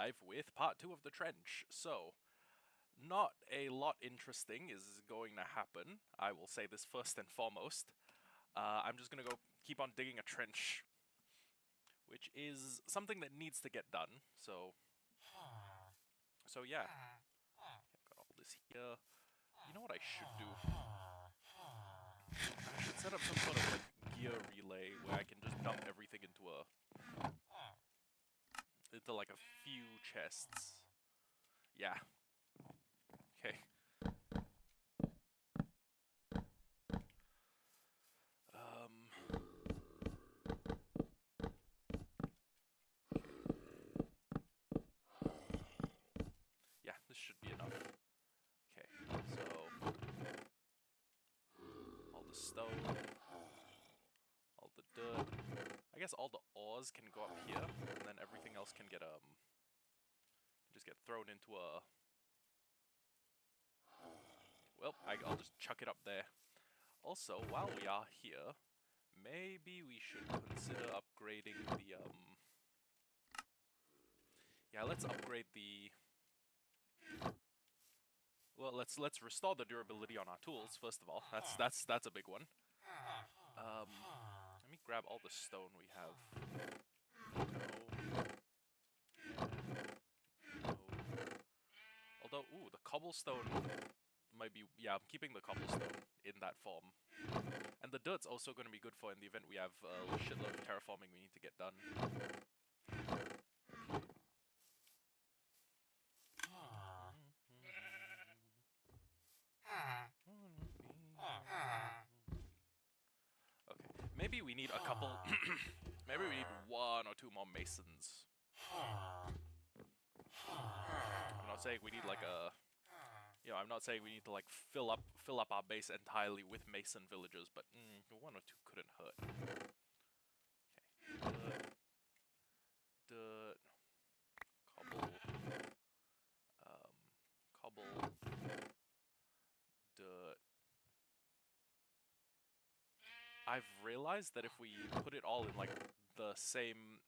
live with part 2 of the trench. So, not a lot interesting is going to happen. I will say this first and foremost. I'm just going to go keep on digging a trench, which is something that needs to get done. So yeah. I've got all this here. You know what I should do? I should set up some sort of like gear relay where I can just dump everything into like a few chests. Yeah. Okay. Yeah, this should be enough. Okay, so all the stone, all the dirt. I guess all the ores can go up here, and then everything else can get just get thrown into a. Well, I'll just chuck it up there. Also, while we are here, maybe we should consider upgrading the Yeah, let's upgrade the. Well, let's restore the durability on our tools first of all. That's a big one. Let me grab all the stone we have. No. Although, ooh, the cobblestone might be. Yeah, I'm keeping the cobblestone in that form. And the dirt's also going to be good for in the event we have a shitload of terraforming we need to get done. Okay, maybe we need a couple. Maybe we need 1 or 2 more masons. I'm not saying we need like a. I'm not saying we need to like fill up our base entirely with mason villagers, but 1 or 2 couldn't hurt. Okay, dirt, cobble, cobble, dirt. I've realized that if we put it all in like the same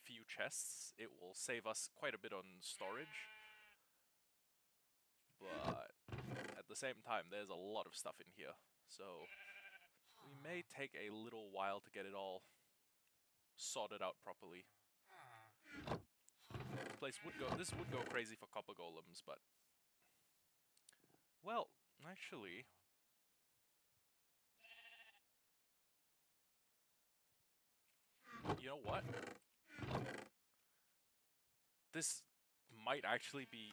few chests, it will save us quite a bit on storage. But at the same time, there's a lot of stuff in here, so we may take a little while to get it all sorted out properly. This would go crazy for copper golems, but well, actually, you know what? This might actually be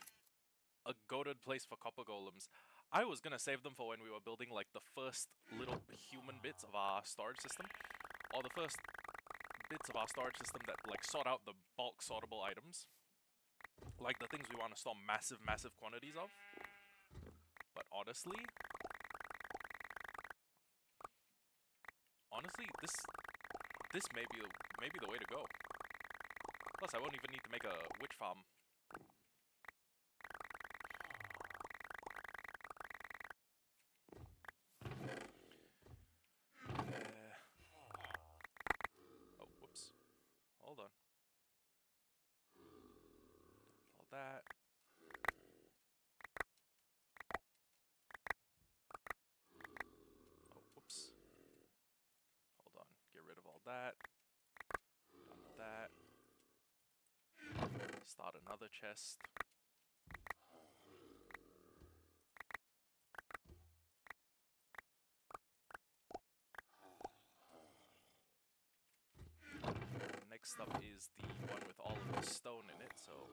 a goated place for copper golems. I was gonna save them for when we were building like the first little human bits of our storage system, or the first bits of our storage system that like sort out the bulk sortable items, like the things we want to store massive quantities of. But honestly, this may be the way to go. Plus, I won't even need to make a witch farm. Oh, whoops. Hold on. All that. Oh, whoops. Hold on. Get rid of all that. Done with that. Start another chest. Next up is the one with all of the stone in it, so.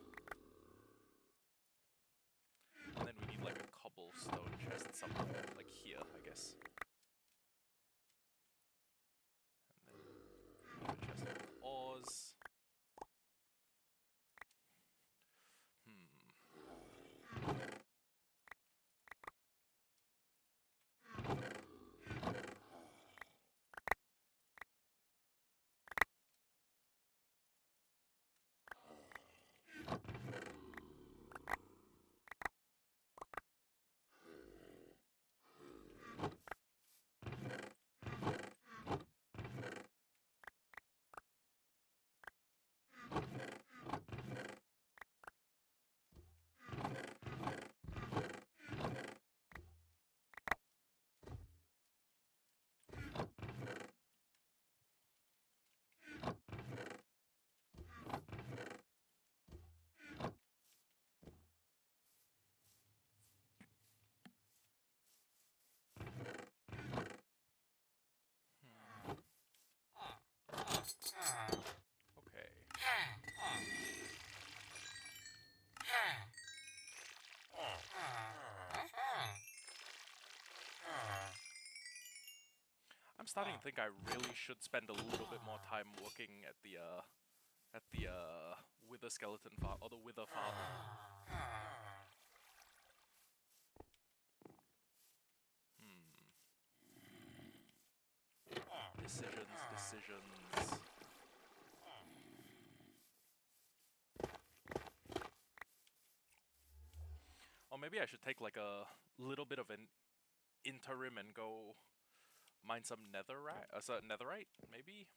And then we need like a cobblestone chest somewhere, like here, I guess. And then a chest with ores. starting to think I really should spend a little bit more time working at the wither skeleton farm or the wither farm. Decisions. Or maybe I should take like a little bit of an interim and go mine some netherite, maybe?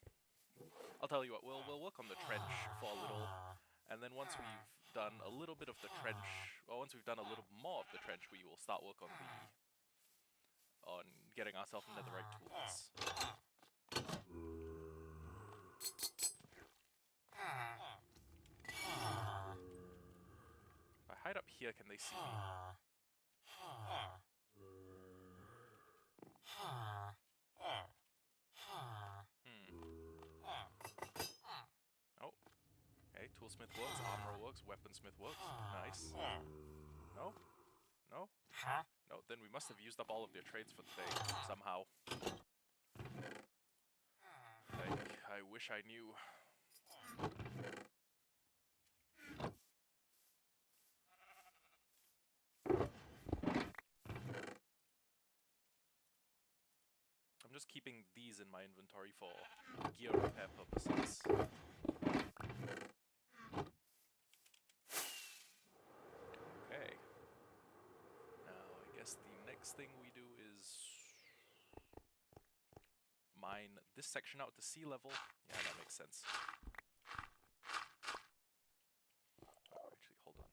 I'll tell you what, we'll work on the trench for a little, and then once we've done a little bit of the trench, or once we've done a little more of the trench, we will start work on getting ourselves netherite tools. If I hide up here, can they see me? Oh. Okay, toolsmith works, armorer works, weaponsmith works. Nice. No? No? No, then we must have used up all of their trades for today, somehow. I wish I knew. I'm just keeping these in my inventory for gear repair purposes. Okay. Now, I guess the next thing we do is mine this section out to sea level. Yeah, that makes sense. Oh, actually, hold on.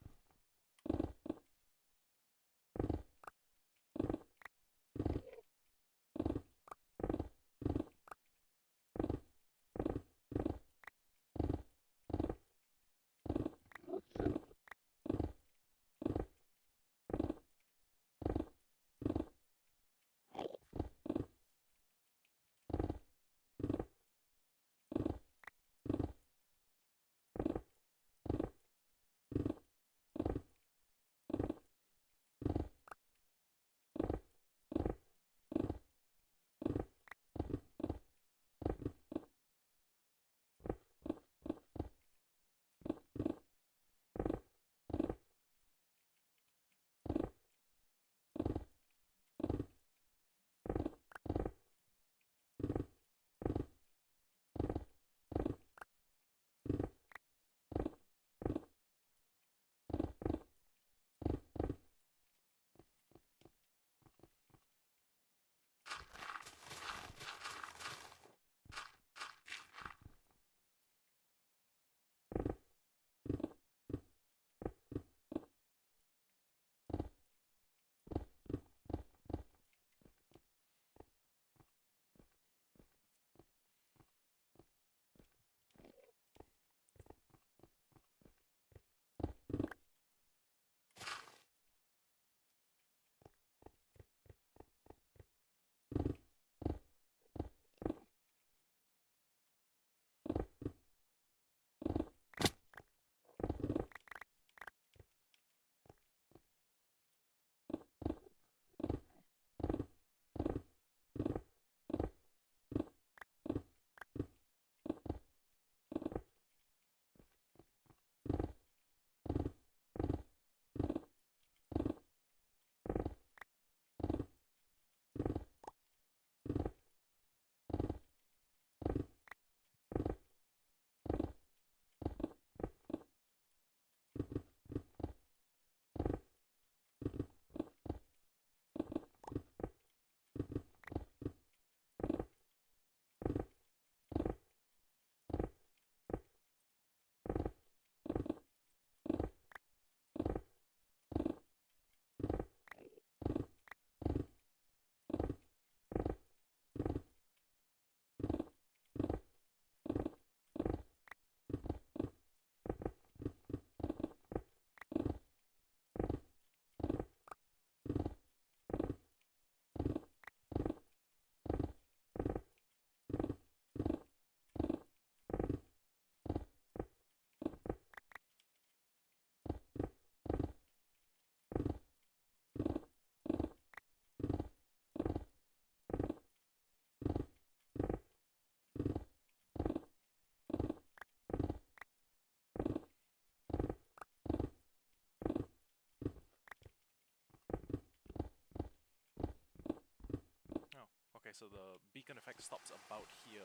Okay, so the beacon effect stops about here.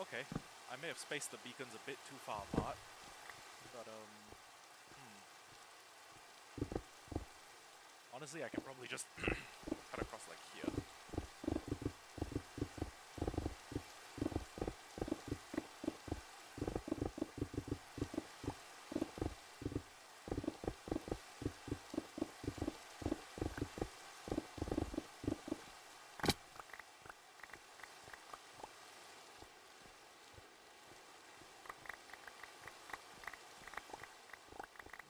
Okay, I may have spaced the beacons a bit too far apart, but honestly, I can probably just cut across like here.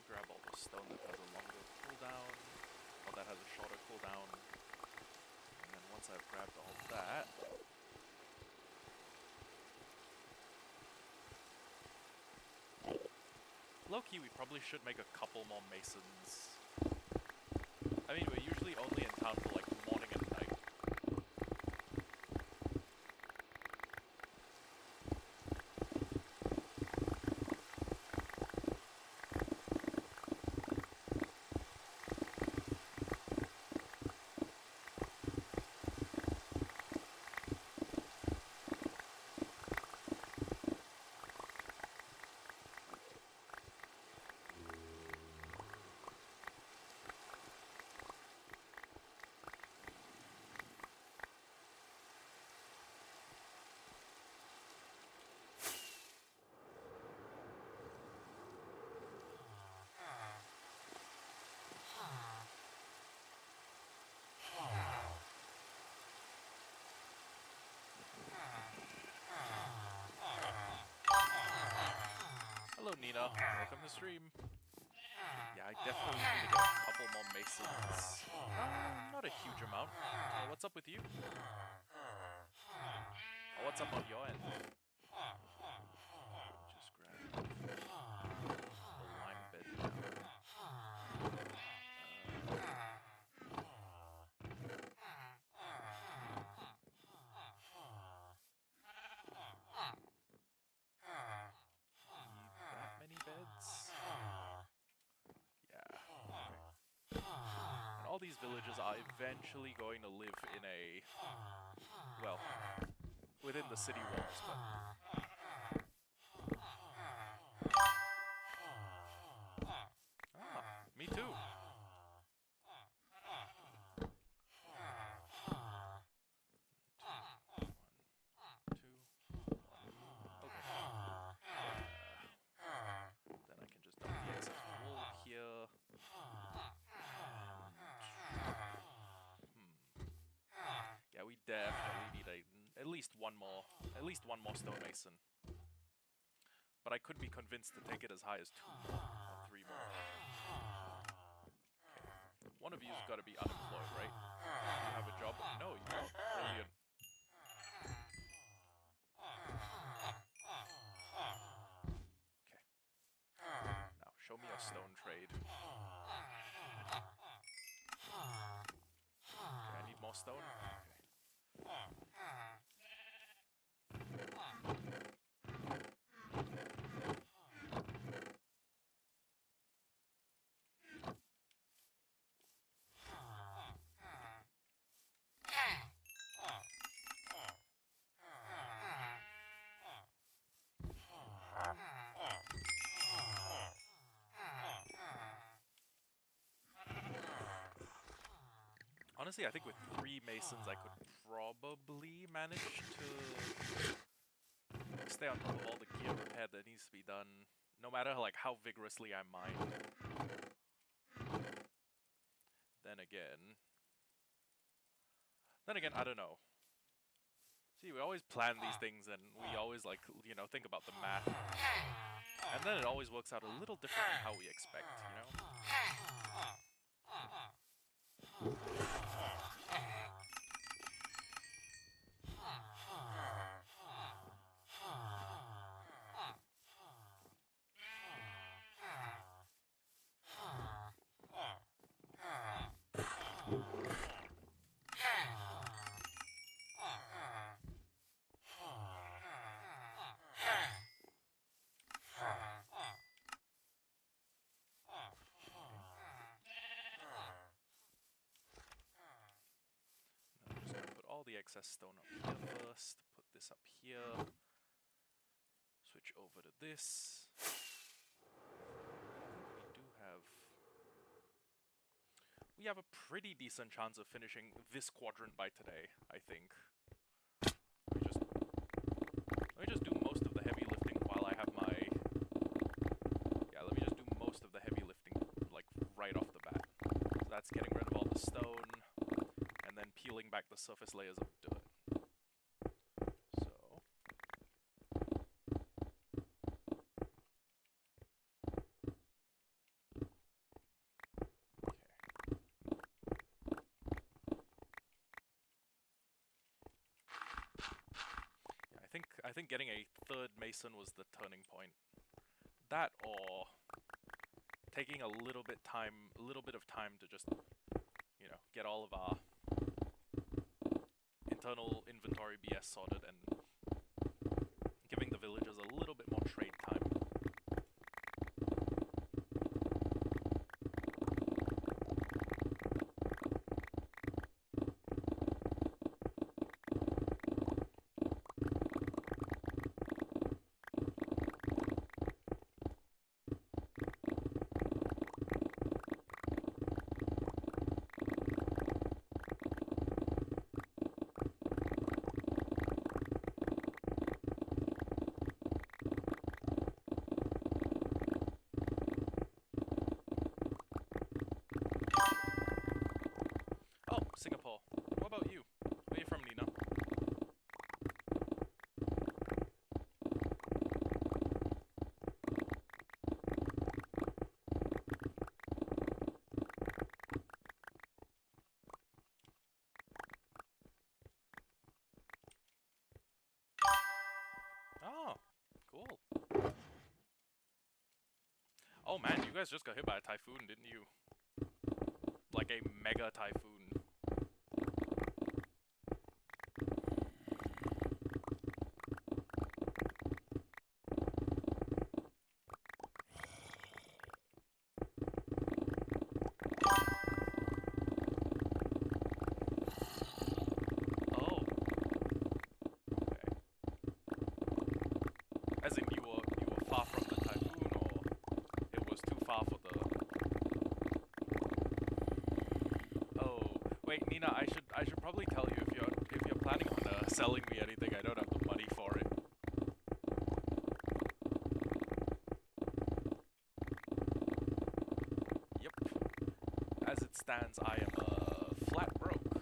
Grab all the stone that has a longer cooldown, or that has a shorter cooldown, and then once I've grabbed all that, low-key we probably should make a couple more masons. I mean, we're usually only in town for like morning and night. Hello Nina, welcome to stream. Yeah, I definitely need to get a couple more masons. Not a huge amount. What's up with you? What's up on your end? Just grab the lime bed down. That many beds? Yeah. Okay. And all these villages are eventually going to live in a, well, within the city walls, but me too. Then I can just dump the excess wool here. Yeah, we definitely need at least one more stonemason. But I could be convinced to take it as high as 2 more or 3 more. Okay. One of you's got to be unemployed, right? You have a job? No, you don't. Brilliant. Okay. Now, show me your stone trade. Okay, I need more stone. Okay. Honestly, I think with 3 masons I could probably manage to stay on top of all the gear repair that needs to be done, no matter like how vigorously I mine. Then again, I don't know. See, we always plan these things and we always like, you know, think about the math. And then it always works out a little different than how we expect, you know? excess stone up here first. Put this up here. Switch over to this. We have a pretty decent chance of finishing this quadrant by today, I think. Let me just do most of the heavy lifting while I have my... Yeah, let me just do most of the heavy lifting, like, right off the bat. So that's getting rid of all the stone, and then peeling back the surface layers of dirt. I think getting a third mason was the turning point. That or taking a little bit of time to just, you know, get all of our internal inventory BS sorted and giving the villagers a little bit more trade time. Singapore. What about you? Where are you from, Nina? Oh, cool. Oh man, you guys just got hit by a typhoon, didn't you? Like a mega typhoon. As in, you were far from the typhoon, or it was too far for the... Oh, wait, Nina, I should probably tell you if you're planning on selling me anything, I don't have the money for it. Yep. As it stands, I am flat broke.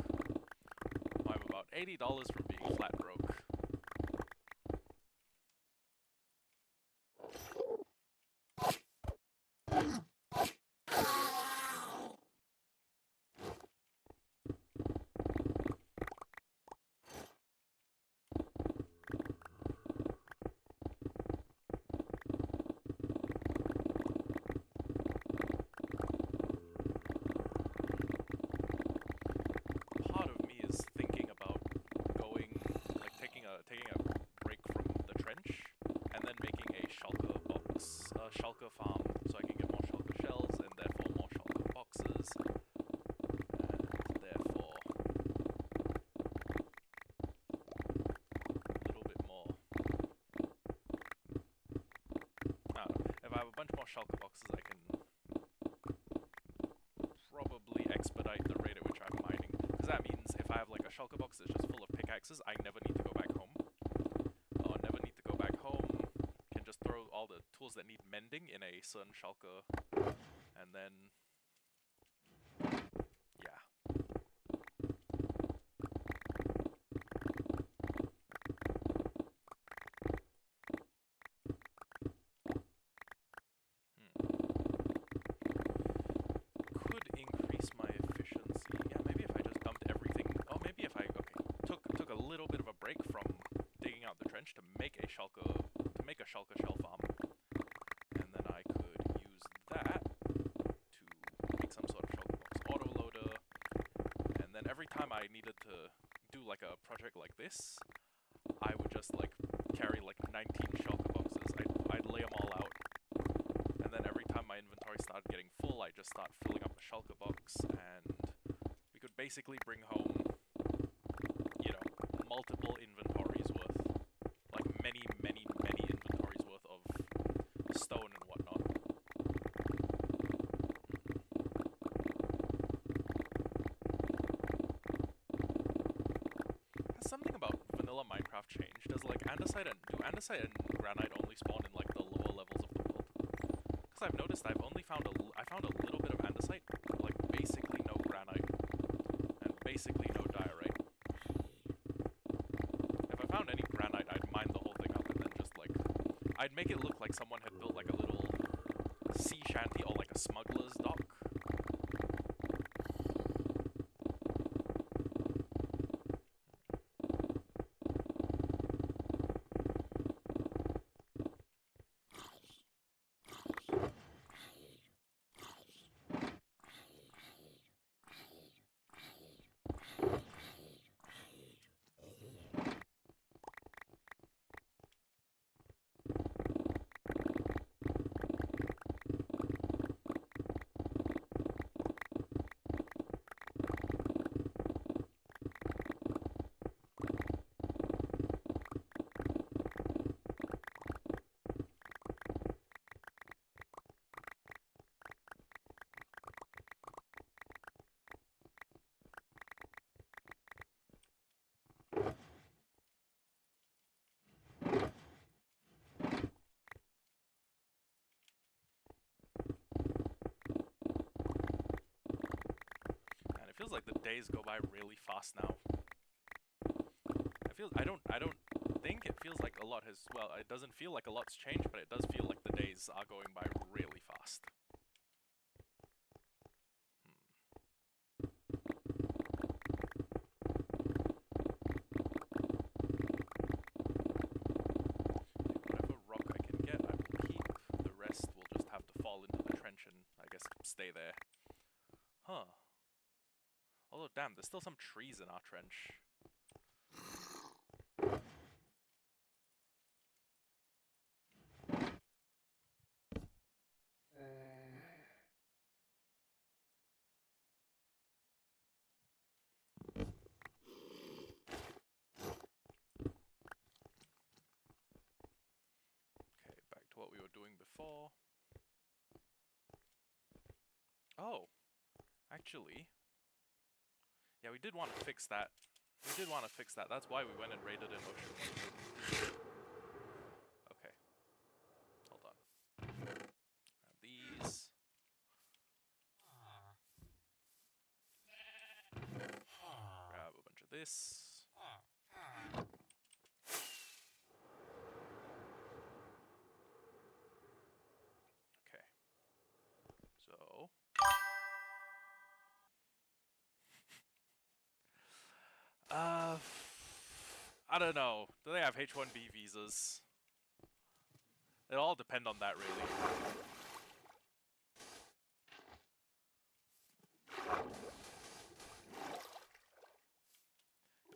I'm about $80 from being flat broke. Shulker farm, so I can get more shulker shells, and therefore more shulker boxes, and therefore a little bit more. I don't know. If I have a bunch more shulker boxes, I can probably expedite the rate at which I'm mining. Because that means if I have like a shulker box that's just full of pickaxes, I never need to go back home. Or never need to go back home. Can just throw all the tools that need mending in a certain shulker, and then yeah. Could increase my efficiency. Yeah, maybe if I just dumped everything. Oh, maybe if I took a little bit of a break from digging out the trench to make a shulker shell farm. And then I could use that to make some sort of shulker box autoloader. And then every time I needed to do like a project like this, I would just like carry like 19 shulker boxes. I'd lay them all out. And then every time my inventory started getting full, I just start filling up a shulker box, and we could basically bring home, you know, multiple inventories worth. Like many, many, many inventories worth of stone and whatnot. Has something about vanilla Minecraft changed? Does like andesite and granite only spawn in like the lower levels of the world? Because I've noticed I found a little bit of andesite, like basically no granite, and basically no diorite. If I found any granite, I'd mine the whole thing up and then just like I'd make it look like someone had built like a little sea shanty or like a smuggler's dock. It feels like the days go by really fast now. I don't think it feels like a lot has, well, it doesn't feel like a lot's changed, but it does feel like the days are going by really fast. Whatever rock I can get, I will keep. The rest will just have to fall into the trench and, I guess, stay there. Huh. Although, damn, there's still some trees in our trench. Okay, back to what we were doing before. Oh, actually, yeah, we did want to fix that. That's why we went and raided an ocean. Okay. Hold on. Grab these. Grab a bunch of this. Okay. So... I don't know. Do they have H-1B visas? It all depend on that, really.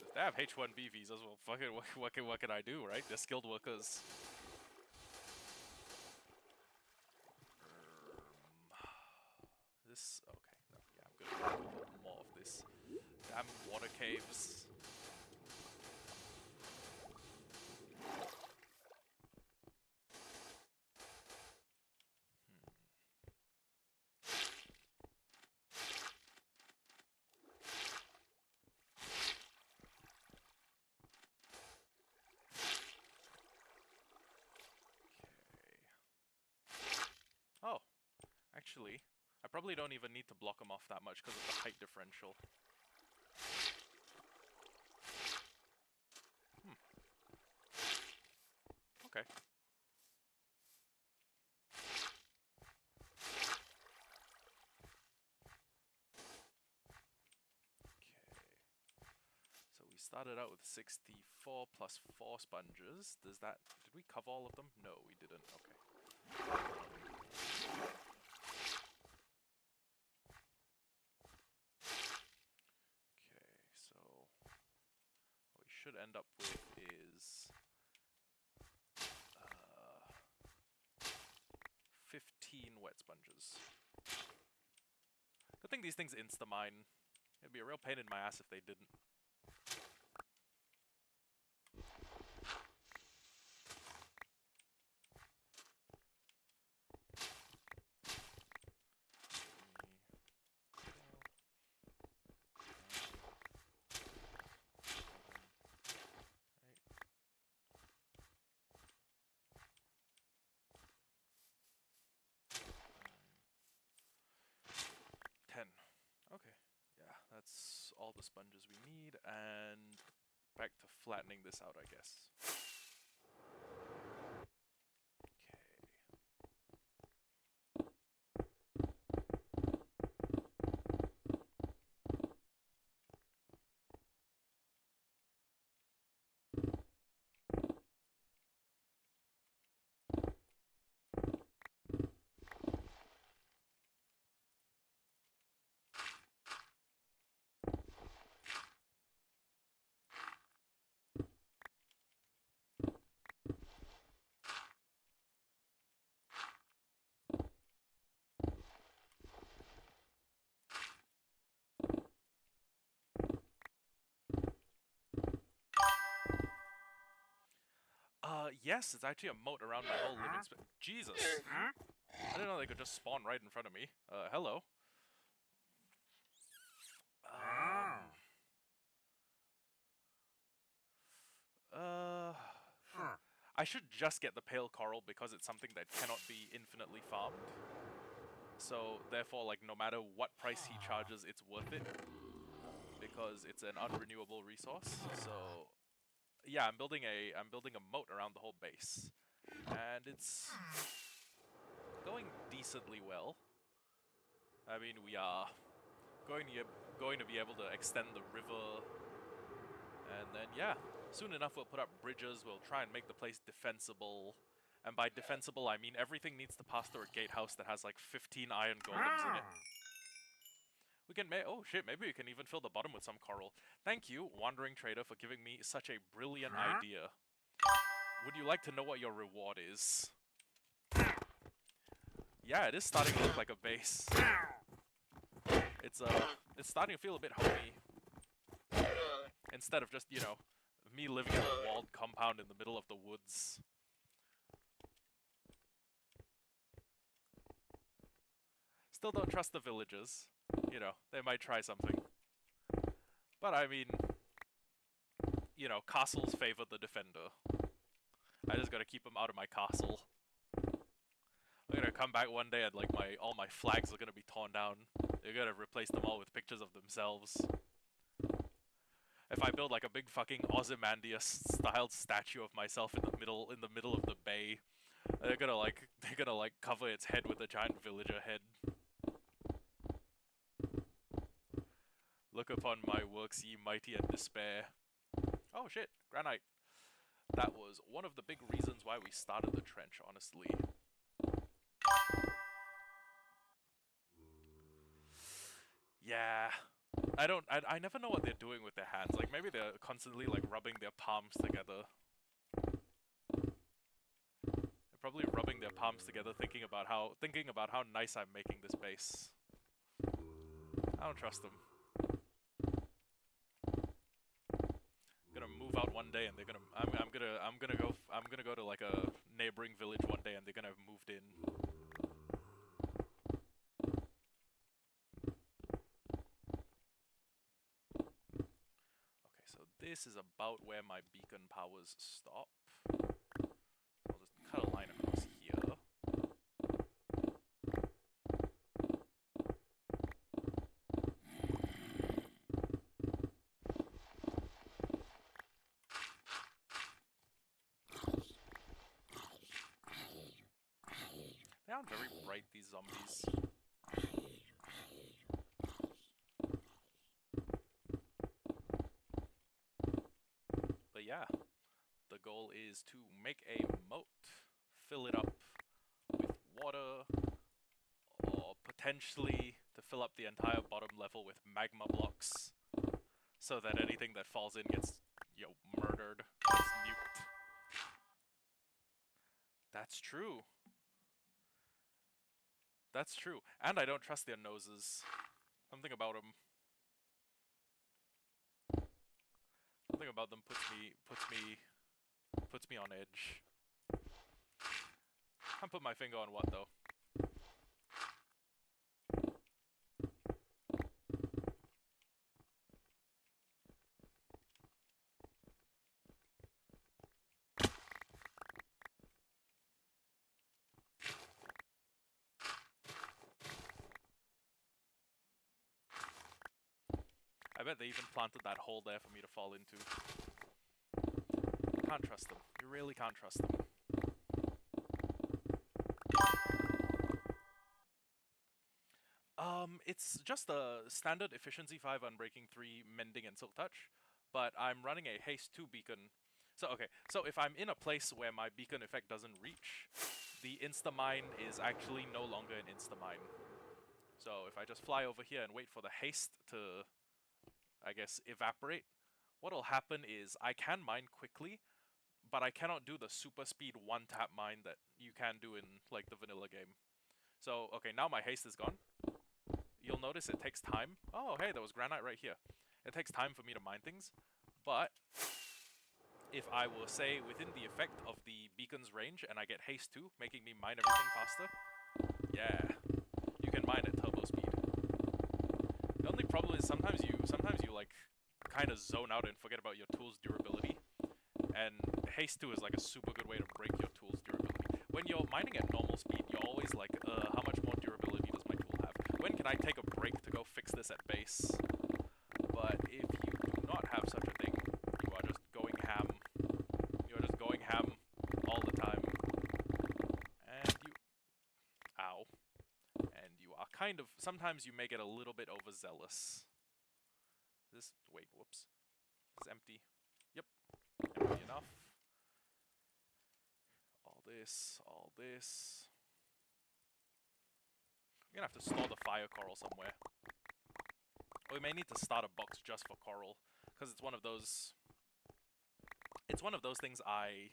If they have H-1B visas, well, fucking, what can I do, right? They're skilled workers. This, okay, no, yeah, I'm good with more of this. Damn water caves. Oh, actually, I probably don't even need to block them off that much because of the height differential. Okay. So we started out with 64 plus 4 sponges. Does that... Did we cover all of them? No, we didn't. Okay. Okay, so... What we should end up with is... 15 wet sponges. Good thing these things insta-mine. It'd be a real pain in my ass if they didn't. all the sponges we need, and back to flattening this out, I guess. Yes, it's actually a moat around my whole living space. Jesus! I didn't know they could just spawn right in front of me. Hello. I should just get the pale coral because it's something that cannot be infinitely farmed. So, therefore, like, no matter what price he charges, it's worth it. Because it's an unrenewable resource. So, yeah, I'm building a moat around the whole base. And it's going decently well. I mean, we are going to be able to extend the river, and then yeah, soon enough we'll put up bridges. We'll try and make the place defensible, and by defensible I mean everything needs to pass through a gatehouse that has like 15 iron golems in it. We can oh shit, maybe we can even fill the bottom with some coral. Thank you, Wandering Trader, for giving me such a brilliant idea. Would you like to know what your reward is? Yeah, it is starting to look like a base. It's starting to feel a bit homey. Instead of just, you know, me living in a walled compound in the middle of the woods. Still don't trust the villagers. You know, they might try something. But I mean, you know, castles favor the defender. I just gotta keep them out of my castle. I'm gonna come back one day and like all my flags are gonna be torn down. They're gonna replace them all with pictures of themselves. If I build like a big fucking Ozymandias-styled statue of myself in the middle of the bay, they're gonna like cover its head with a giant villager head. Look upon my works, ye mighty, and despair. Oh shit, granite. That was one of the big reasons why we started the trench, honestly. Yeah. I never know what they're doing with their hands. Like, maybe they're constantly, like, rubbing their palms together. They're probably rubbing their palms together, thinking about how nice I'm making this base. I don't trust them. I'm gonna move out one day and they're gonna, I'm gonna go to, like, a neighboring village one day and they're gonna have moved in. This is about where my beacon powers stop. I'll just cut a line across here. They aren't very bright, these zombies. But yeah, the goal is to make a moat, fill it up with water, or potentially to fill up the entire bottom level with magma blocks, so that anything that falls in gets, you know, murdered, gets nuked. That's true. That's true. And I don't trust their noses. Something about them. Something about them puts me on edge. Can't put my finger on what though. bet they even planted that hole there for me to fall into. Can't trust them. You really can't trust them. It's just a standard Efficiency 5 Unbreaking 3 Mending and Silk Touch, but I'm running a Haste 2 beacon. So, okay, so if I'm in a place where my beacon effect doesn't reach, the Insta-Mine is actually no longer an Insta-Mine. So if I just fly over here and wait for the Haste to, I guess, evaporate, what'll happen is I can mine quickly, but I cannot do the super speed one-tap mine that you can do in, like, the vanilla game. So, okay, now my Haste is gone. You'll notice it takes time. Oh, hey, there was granite right here. It takes time for me to mine things, but if I will say within the effect of the beacon's range and I get haste 2, making me mine everything faster, yeah, you can mine at turbo speed. The only problem is sometimes you like kind of zone out and forget about your tool's durability, and haste 2 is like a super good way to break your tool's durability. When you're mining at normal speed, you're always like, how much more durability does my tool have? When can I take a break to go fix this at base? But if you do not have such a thing, you are just going ham. You are just going ham all the time. And you... Ow. And you are kind of... Sometimes you may get a little bit overzealous. This... Wait, whoops. This is empty. Yep. Empty enough. All this, all this. We're gonna have to store the fire coral somewhere. Or we may need to start a box just for coral, because it's one of those... It's one of those things I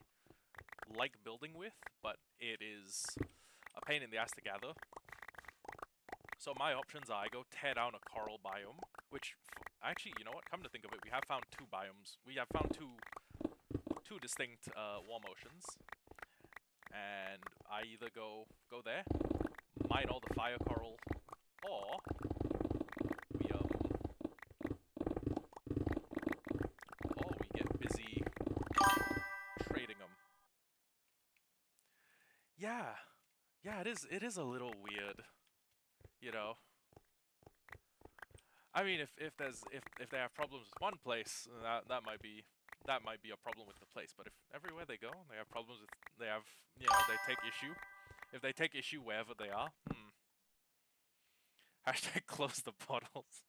like building with, but it is a pain in the ass to gather. So my options are I go tear down a coral biome, which... Actually, you know what? Come to think of it, we have found 2 biomes. We have found two distinct warm oceans. And I either go there, mine all the fire coral, or we get busy trading them. Yeah, it is a little weird, you know. I mean, if they have problems with one place, that might be a problem with the place. But if everywhere they go, they have problems with, they take issue. If they take issue wherever they are, Hashtag close the portals.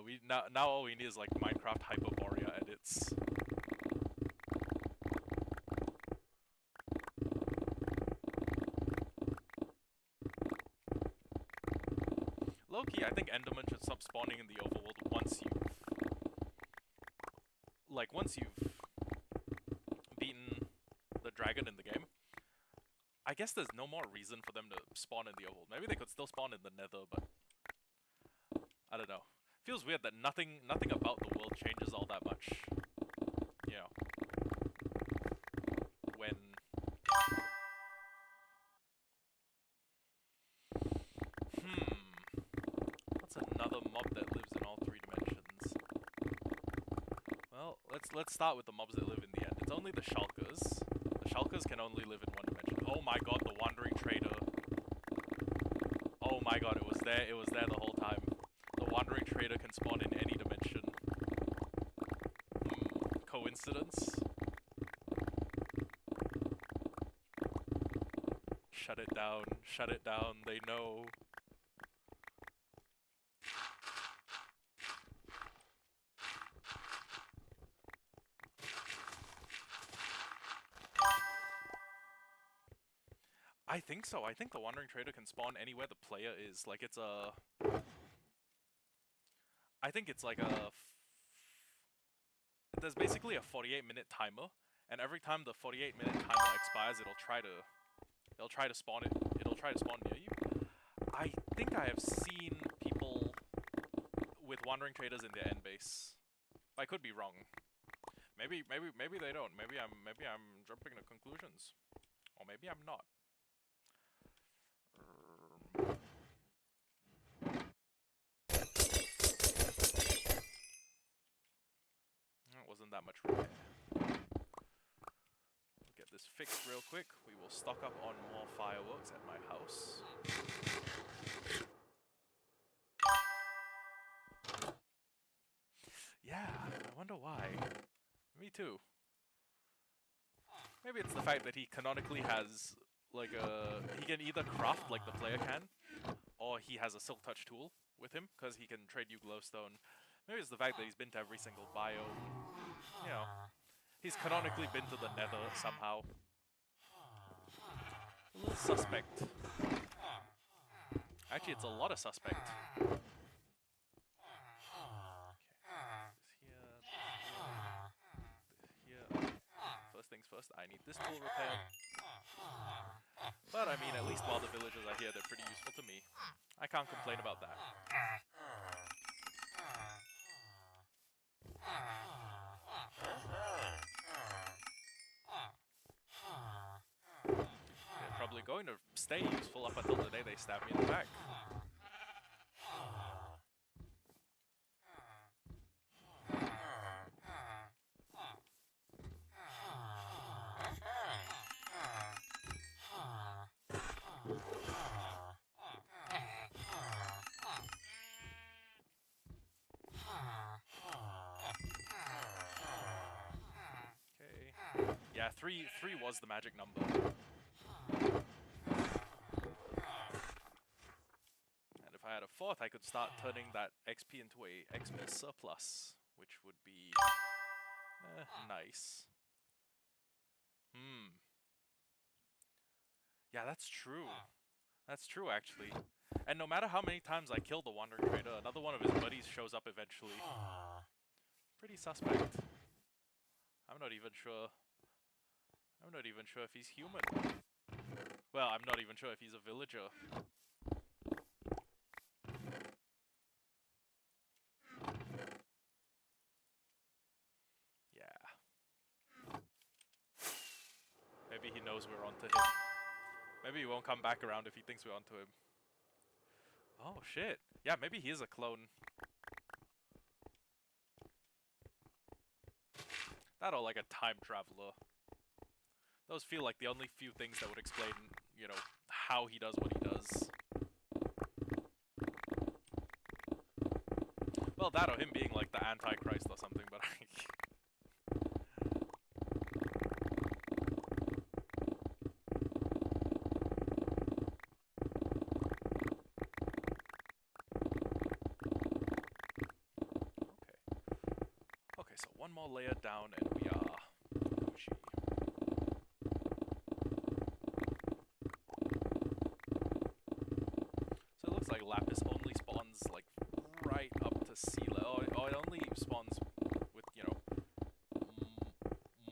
We now all we need is like Minecraft Hyperborea edits. Low-key, I think Enderman should stop spawning in the overworld once you've beaten the dragon in the game. I guess there's no more reason for them to spawn in the overworld. Maybe they could still spawn in the nether, but I don't know. Feels weird that nothing about the world changes all that much. You know. When... What's another mob that lives in all 3 dimensions? Well, let's start with the mobs that live in the end. It's only the shulkers. The shulkers can only live in 1 dimension. Oh my god, the wandering trader. Oh my god, it was there the whole time. The wandering trader can spawn in any dimension. Coincidence? Shut it down, they know. I think so. I think the Wandering Trader can spawn anywhere the player is. Like, it's a... I think it's like a... There's basically a 48-minute timer, and every time the 48-minute timer expires, it'll try to spawn it. It'll try to spawn near you. I think I have seen people with Wandering Traders in their end base. I could be wrong. Maybe they don't. Maybe I'm jumping to conclusions. Or maybe I'm not. That wasn't that much repair. We'll get this fixed real quick. We will stock up on more fireworks at my house. why? Me too. Maybe it's the fact that he canonically has, like, he can either craft like the player can, or he has a Silk Touch tool with him, because he can trade you Glowstone. Maybe it's the fact that he's been to every single biome. You know, he's canonically been to the Nether somehow. A little suspect. Actually, it's a lot of suspect. Okay. Here. First things first, I need this tool repaired. But I mean, at least while the villagers are here, they're pretty useful to me. I can't complain about that. They're probably going to stay useful up until the day they stab me in the back. Okay. Yeah, three was the magic number. And if I had a fourth, I could start turning that XP into a XP surplus, which would be nice. Yeah, that's true. That's true, actually. And no matter how many times I kill the Wandering Trader, another one of his buddies shows up eventually. Pretty suspect. I'm not even sure if he's human. Well, I'm not even sure if he's a villager. Yeah. Maybe he knows we're onto him. Maybe he won't come back around if he thinks we're onto him. Oh shit. Yeah, maybe he is a clone. That or like a time traveler. Those feel like the only few things that would explain, you know, how he does what he does. Well, that or him being like the Antichrist or something, but Okay, so one more layer down and we are Gucci. So it looks like Lapis only spawns like right up to sea level, or it only spawns with, you know,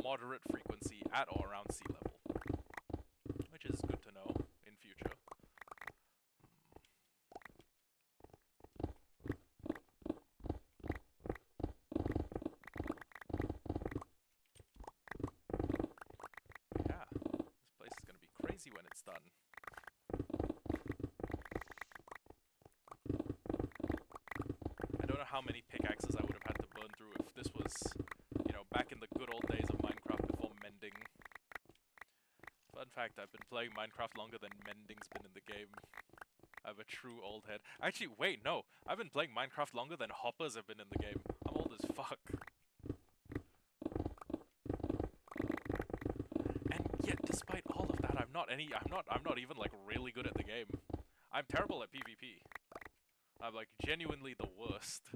moderate frequency at or around sea level, which is good to know in future. Yeah, this place is gonna be crazy when it's done. I don't know how many pickaxes I would have had to burn through if this was, you know, back in the good old days of Minecraft before mending. Fun fact, I've been playing Minecraft longer than mending's been in the game. I have a true old head. Actually, wait, no. I've been playing Minecraft longer than hoppers have been in the game. I'm old as fuck. And yet, despite all of that, I'm not even like really good at the game. I'm terrible at PvP. I'm like genuinely the worst.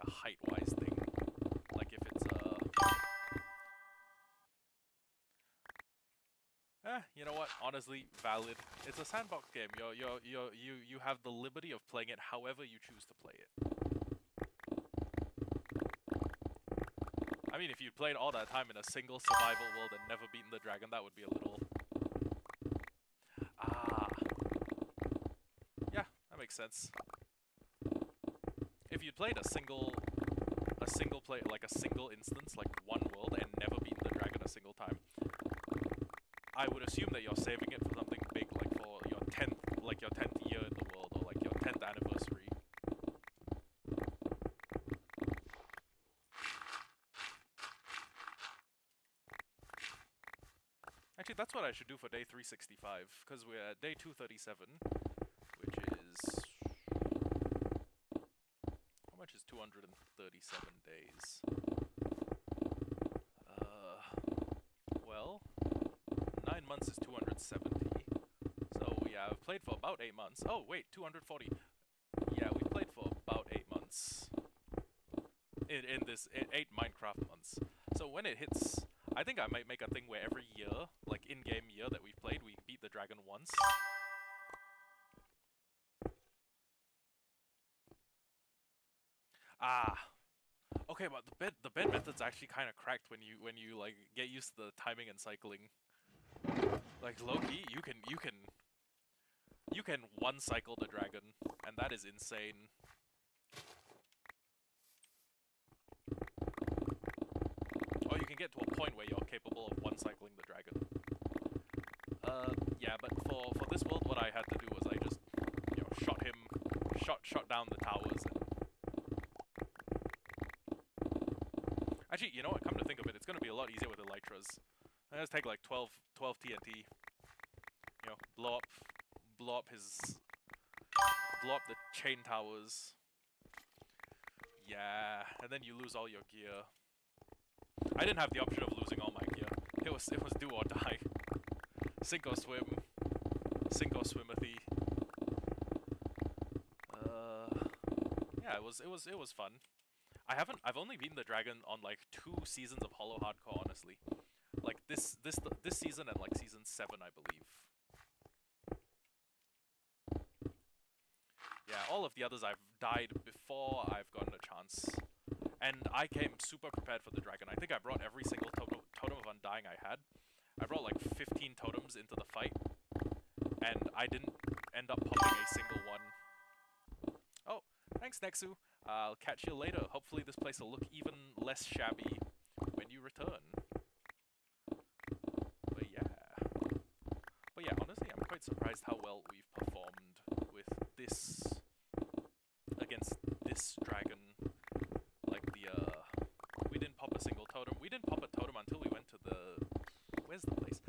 Height-wise thing, like if it's you know what? Honestly, valid. It's a sandbox game. You have the liberty of playing it however you choose to play it. I mean, if you played all that time in a single survival world and never beaten the dragon, that would be a little. Yeah, that makes sense. If you played a single play, like a single instance, like one world, and never beaten the dragon a single time, I would assume that you're saving it for something big, like for your 10th year in the world, or like your 10th anniversary. Actually, that's what I should do for day 365, because we're at day 237, which is... How much is 237 days? Well, 9 months is 270, so we have played for about 8 months. Oh, wait, 240. Yeah, we played for about 8 months. In this 8 Minecraft months. So when it hits, I think I might make a thing where every year, like in-game year that we've played, we beat the dragon once. Ah, okay, but the bed method's actually kind of cracked when you like get used to the timing and cycling. Like low-key, you can one cycle the dragon, and that is insane. Or you can get to a point where you're capable of one cycling the dragon. Yeah, but for this world, what I had to do was I just, you know, shot down the towers. Actually, you know what? Come to think of it, it's gonna be a lot easier with elytras. I just take like 12 TNT. You know, blow up the chain towers. Yeah, and then you lose all your gear. I didn't have the option of losing all my gear. It was do or die. Sink or swim. Sink or swimothy. Yeah, it was fun. I've only beaten the dragon on like 2 seasons of Hollowhardcore, honestly. Like this season and like season 7, I believe. Yeah, all of the others I've died before I've gotten a chance. And I came super prepared for the dragon. I think I brought every single totem of undying I had. I brought like 15 totems into the fight, and I didn't end up popping a single one. Oh, thanks Nexu. I'll catch you later. Hopefully this place will look even less shabby when you return. But yeah, honestly, I'm quite surprised how well we've performed with this, against this dragon. Like we didn't pop a single totem. We didn't pop a totem until we went to the, where's the place?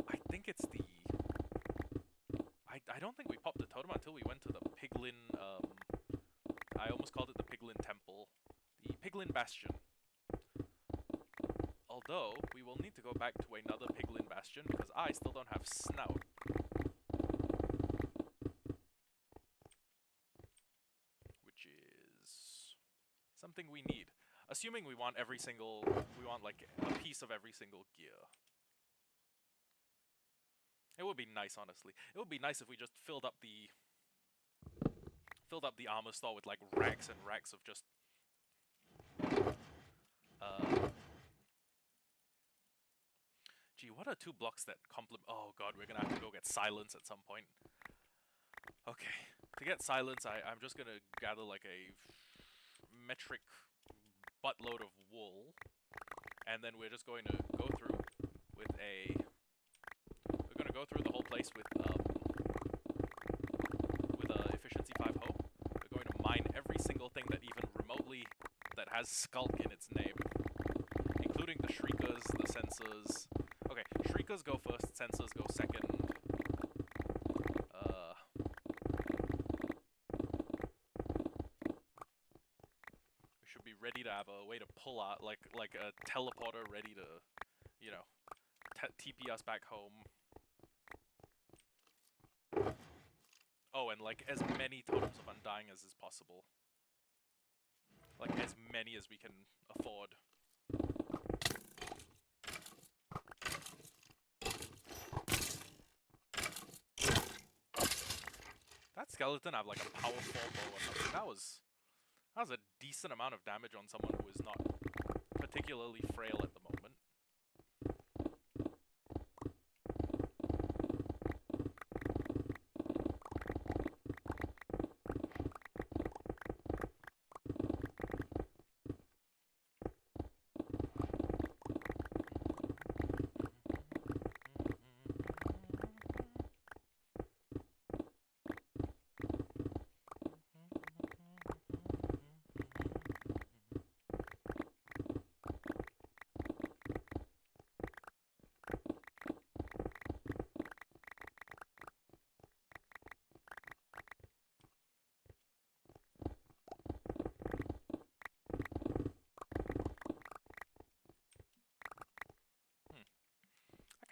I think it's the, I don't think we popped a totem until we went to the Piglin, I almost called it the Piglin Temple. The Piglin Bastion. Although, we will need to go back to another Piglin Bastion because I still don't have Snout. Which is something we need. Assuming we want like a piece of every single gear. It would be nice, honestly. It would be nice if we just filled up the armor store with like racks and racks of just gee, what are 2 blocks that complement? Oh god, we're gonna have to go get silence at some point. Okay, to get silence, I'm just gonna gather like a metric buttload of wool, and then we're just going to go through with a. We're gonna go through the whole place with a efficiency 5 hoe. We're going to mine every single thing that even remotely that has skulk in its name, including the shriekers, the sensors. Okay, shriekers go first, sensors go second. We should be ready to have a way to pull out, like a teleporter ready to, you know, TP us back home. Oh, and like as many totems of undying as is possible. Like as many as we can afford. That skeleton have like a power 4 bow or something. That was a decent amount of damage on someone who is not particularly frail at the moment.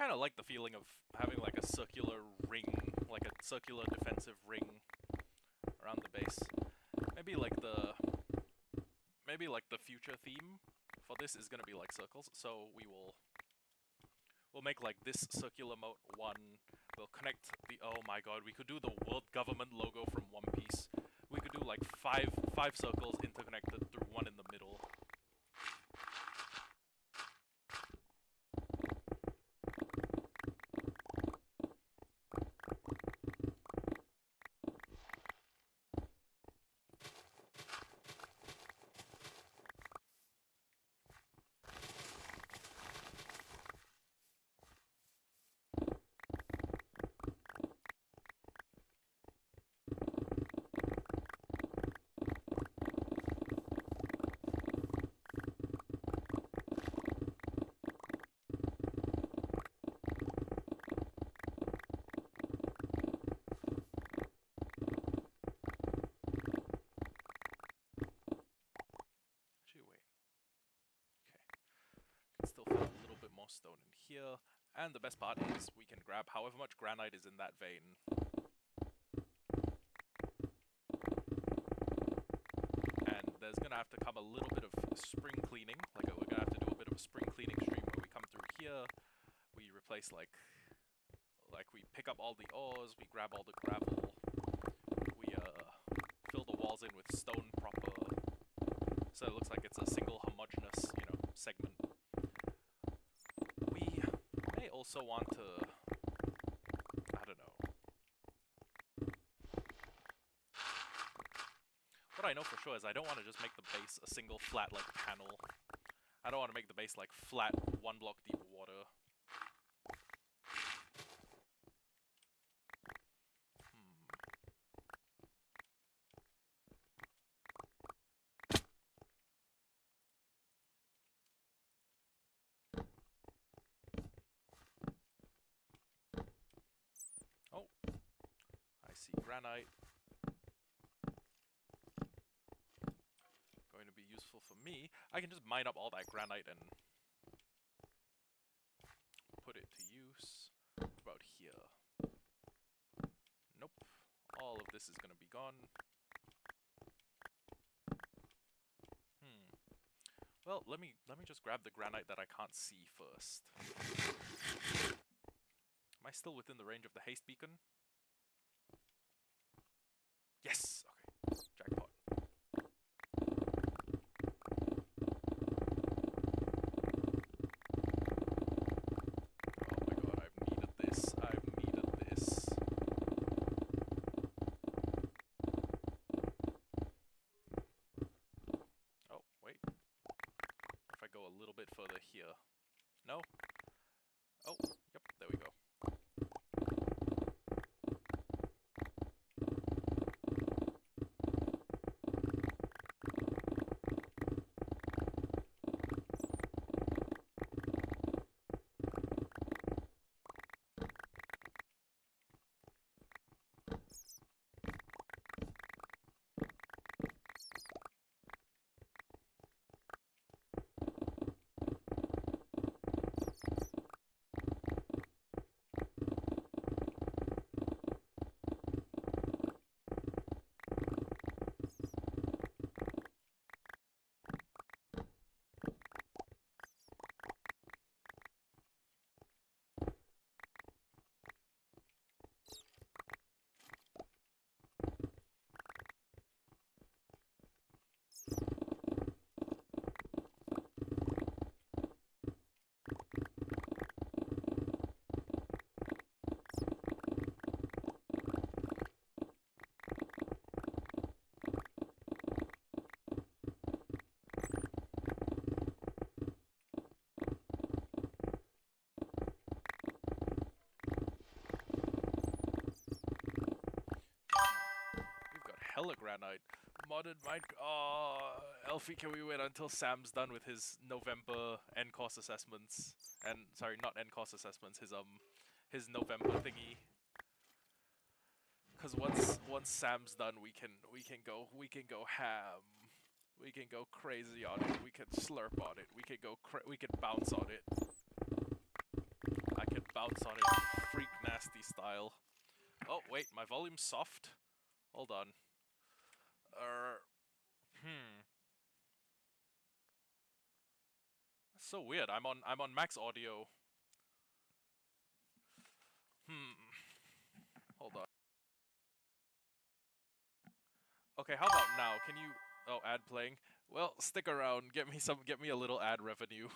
kind of like the feeling of having like a circular ring, like a circular defensive ring around the base. Maybe like the future theme for this is gonna be like circles. So we'll make like this circular moat one. We'll connect the, oh my god, we could do the world government logo from One Piece. We could do like five circles interconnected through one in the middle. Still fit a little bit more stone in here, and the best part is we can grab however much granite is in that vein. And there's gonna have to come a little bit of spring cleaning, like we're gonna have to do a bit of a spring cleaning stream where we come through here, we replace like we pick up all the ores, we grab all the gravel, we fill the walls in with stone proper, so it looks like it's a single homogeneous, you know, segment. Also want to, I don't know. What I know for sure is I don't want to just make the base a single flat like panel. I don't want to make the base like flat, one block deep water. Oh, I see granite. Going to be useful for me. I can just mine up all that granite and put it to use. What about here? Nope. All of this is going to be gone. Well, let me just grab the granite that I can't see first. Am I still within the range of the haste beacon? Yes! Okay. Jackpot. Oh my god, I've needed this. I've needed this. Oh, wait. If I go a little bit further here. No? Oh, yep, there we go. Hella granite. Modded mine. Oh, Elfie, can we wait until Sam's done with his November end course assessments? And sorry, not end course assessments. His November thingy. Because once Sam's done, we can go ham. We can go crazy on it. We can slurp on it. We can bounce on it. I can bounce on it freak nasty style. Oh, wait, my volume's soft. Hold on. That's so weird. I'm on max audio. Hold on. Okay, how about now? Can you... Oh, ad playing. Well, stick around. Get me a little ad revenue.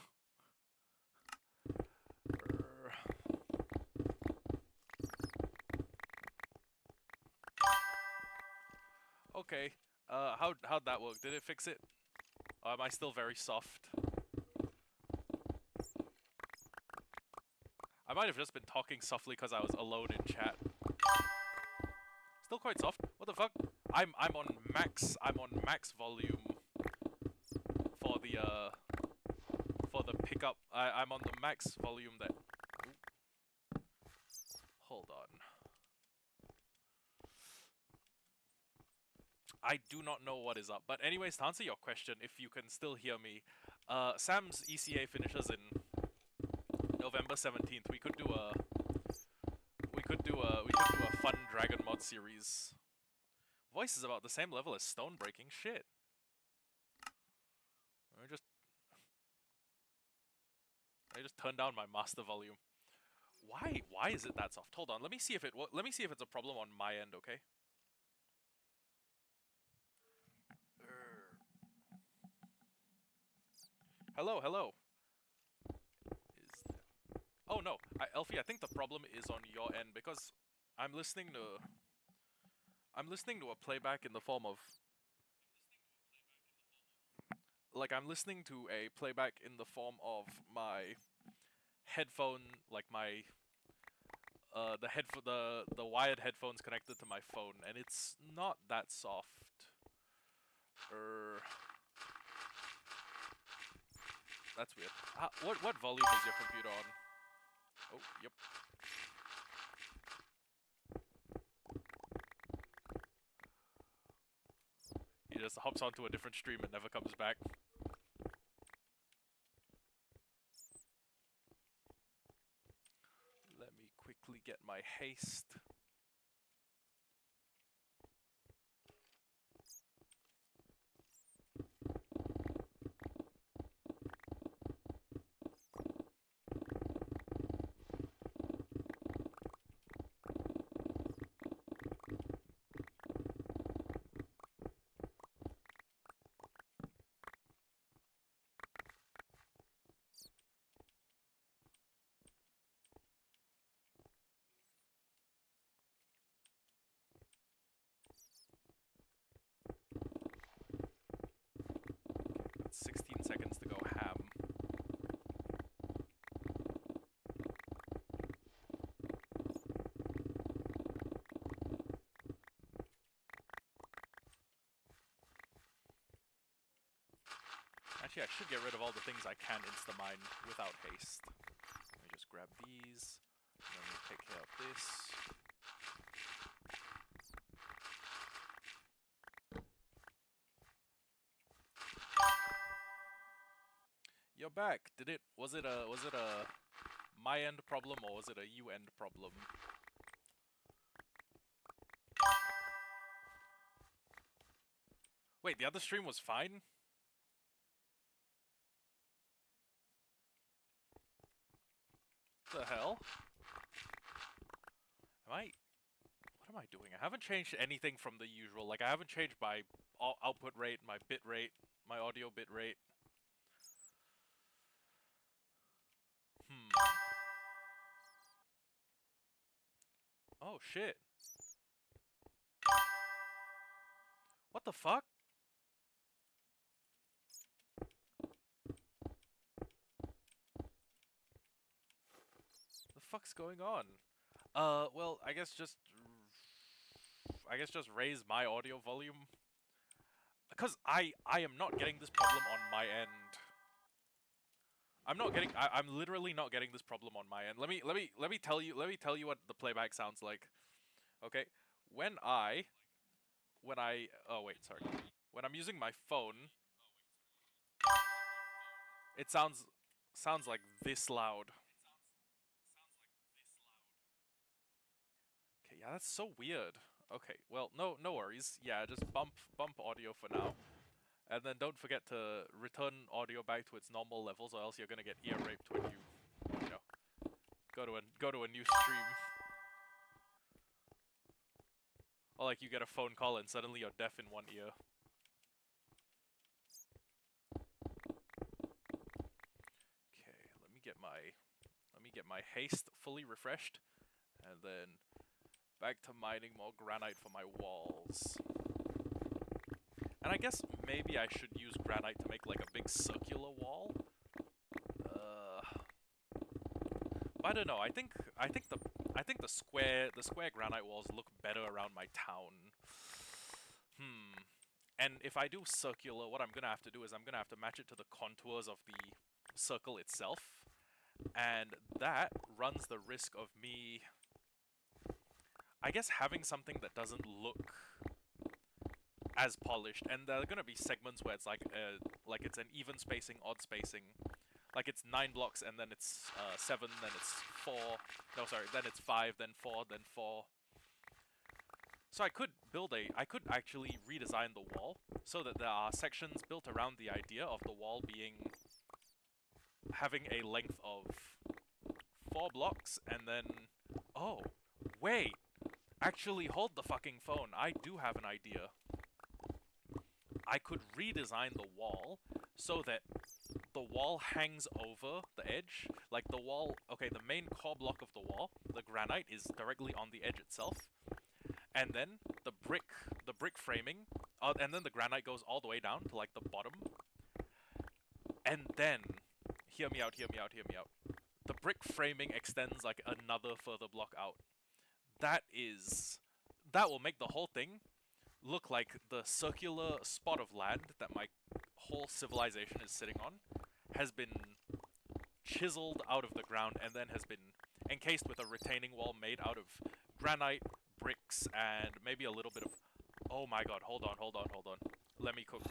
Okay. How'd that work? Did it fix it? Or am I still very soft? I might have just been talking softly because I was alone in chat. Still quite soft. What the fuck? I'm on max volume for the pickup. I'm on the max volume that... Ooh. Hold on. I do not know what is up. But anyways, to answer your question, if you can still hear me, Sam's ECA finishes in November 17th. We could do a fun Dragon mod series. Voice is about the same level as Stone Breaking. Shit. I just turned down my master volume. Why is it that soft? Hold on. Let me see if it's a problem on my end, okay? Hello, hello. Oh no, Elfie, I think the problem is on your end because I'm listening to a playback in the form of I'm listening to a playback in the form of my headphone, like my the wired headphones connected to my phone, and it's not that soft. That's weird. What volume is your computer on? Oh, yep. He just hops onto a different stream and never comes back. Let me quickly get my haste. That's 16 seconds to go ham. Actually, I should get rid of all the things I can insta-mine without haste. Let me just grab these, and then we take care of this. You're back. Was it a my end problem or was it a you end problem? Wait, the other stream was fine? What the hell? What am I doing? I haven't changed anything from the usual. Like, I haven't changed my output rate, my bit rate, my audio bit rate. Oh, shit. What the fuck? The fuck's going on? Well, I guess just raise my audio volume. Because I am not getting this problem on my end. I'm literally not getting this problem on my end. Let me tell you what the playback sounds like. Okay? When I'm using my phone, it sounds like this loud. Yeah, that's so weird. Okay, well, no worries. Yeah, just bump audio for now. And then don't forget to return audio back to its normal levels, or else you're gonna get ear raped when you know, go to a new stream. Or like you get a phone call and suddenly you're deaf in one ear. Okay, let me get my haste fully refreshed, and then back to mining more granite for my walls. And I guess maybe I should use granite to make like a big circular wall. I don't know. I think the square granite walls look better around my town. And if I do circular, what I'm gonna have to do is I'm gonna have to match it to the contours of the circle itself, and that runs the risk of me, I guess, having something that doesn't look as polished. And there are gonna be segments where it's like it's an even spacing, odd spacing. Like it's 9 blocks and then it's 7, then it's 4. No, sorry, then it's 5, then 4, then 4. So I could actually redesign the wall so that there are sections built around the idea of the wall having a length of 4 blocks, and then, oh, wait, actually hold the fucking phone. I do have an idea. I could redesign the wall so that the wall hangs over the edge. Like the wall, okay, the main core block of the wall, the granite, is directly on the edge itself. And then the brick framing, and then the granite goes all the way down to like the bottom. And then, hear me out. The brick framing extends like another further block out. That will make the whole thing look like the circular spot of land that my whole civilization is sitting on has been chiseled out of the ground and then has been encased with a retaining wall made out of granite, bricks, and maybe a little bit of... Oh my god, hold on. Let me cook.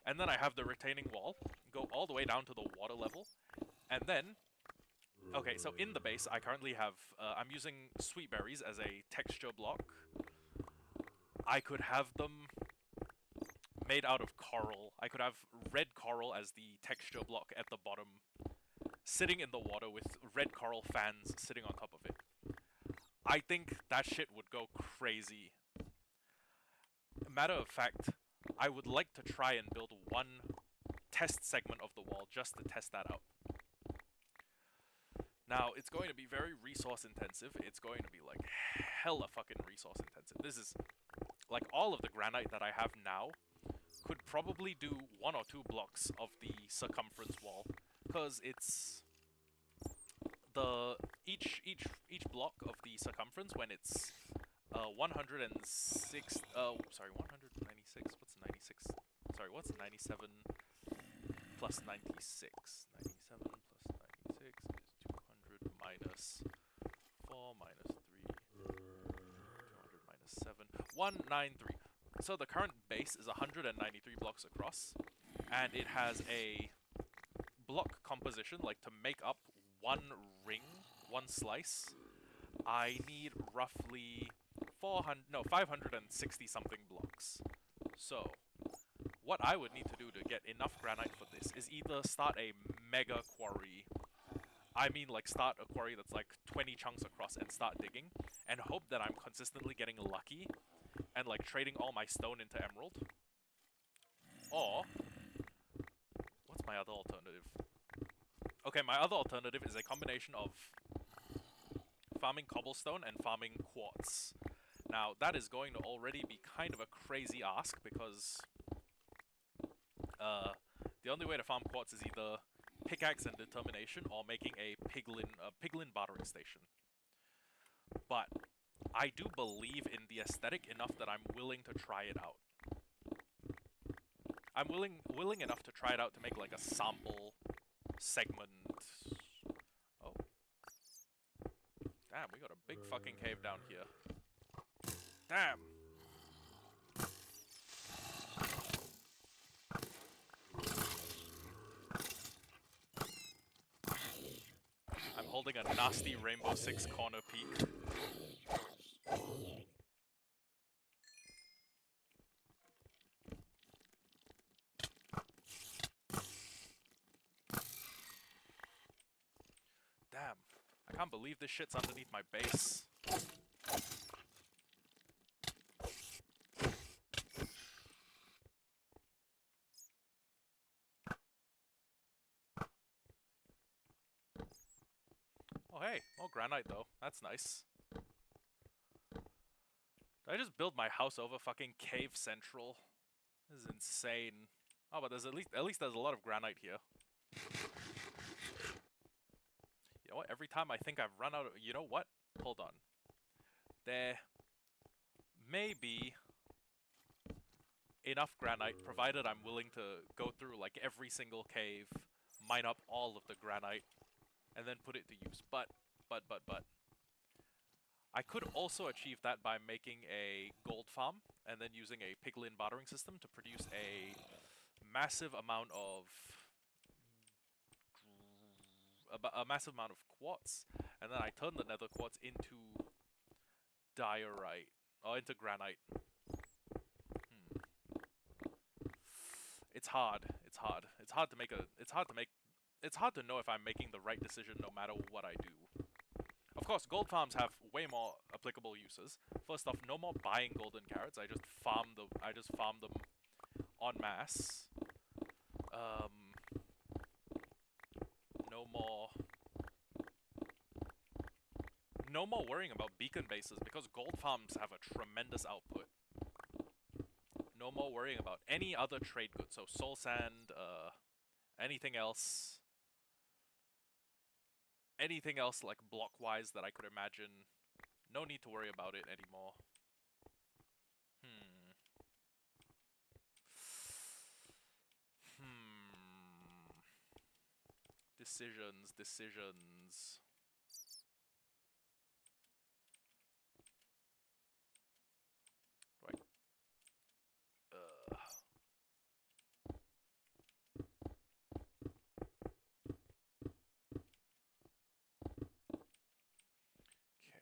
And then I have the retaining wall go all the way down to the water level, and then... Okay, so in the base, I currently have... I'm using sweet berries as a texture block. I could have them made out of coral. I could have red coral as the texture block at the bottom, sitting in the water with red coral fans sitting on top of it. I think that shit would go crazy. Matter of fact, I would like to try and build one test segment of the wall just to test that out. Now, it's going to be very resource intensive. It's going to be like hella fucking resource intensive. This is like all of the granite that I have now could probably do 1 or 2 blocks of the circumference wall, because it's each block of the circumference, when it's 196 what's 96, sorry, what's 97 plus 96? 97 plus 96 is 200 minus 4 minus 3, 200 minus 7, 193. So the current base is 193 blocks across, and it has a block composition, like to make up one ring, one slice, I need roughly 560 something blocks. So, what I would need to do to get enough granite for this is either start a mega quarry. I mean, like, start a quarry that's like 20 chunks across and start digging, and hope that I'm consistently getting lucky and like trading all my stone into emerald. Or, what's my other alternative? Okay, my other alternative is a combination of farming cobblestone and farming quartz. Now, that is going to already be kind of a crazy ask, because the only way to farm quartz is either pickaxe and determination or making a piglin bartering station. But I do believe in the aesthetic enough that I'm willing to try it out. I'm willing enough to try it out to make like a sample segment. Oh. Damn, we got a big fucking cave down here. Damn. I'm holding a nasty Rainbow Six corner peek. I can't believe this shit's underneath my base. Oh hey, more granite though. That's nice. Did I just build my house over fucking Cave Central? This is insane. Oh, but there's at least there's a lot of granite here. You know what? Every time I think I've run out of... You know what? Hold on. There may be enough granite, provided I'm willing to go through like every single cave, mine up all of the granite, and then put it to use. But. I could also achieve that by making a gold farm, and then using a piglin bartering system to produce a massive amount of... a massive amount of quartz, and then I turn the nether quartz into diorite, or into granite. It's hard. It's hard. It's hard to make a. It's hard to know if I'm making the right decision no matter what I do. Of course, gold farms have way more applicable uses. First off, no more buying golden carrots. I just farm them. En masse. No more. No more worrying about beacon bases because gold farms have a tremendous output. No more worrying about any other trade goods. So soul sand, anything else. Anything else like block-wise that I could imagine. No need to worry about it anymore. Decisions. Right. Okay.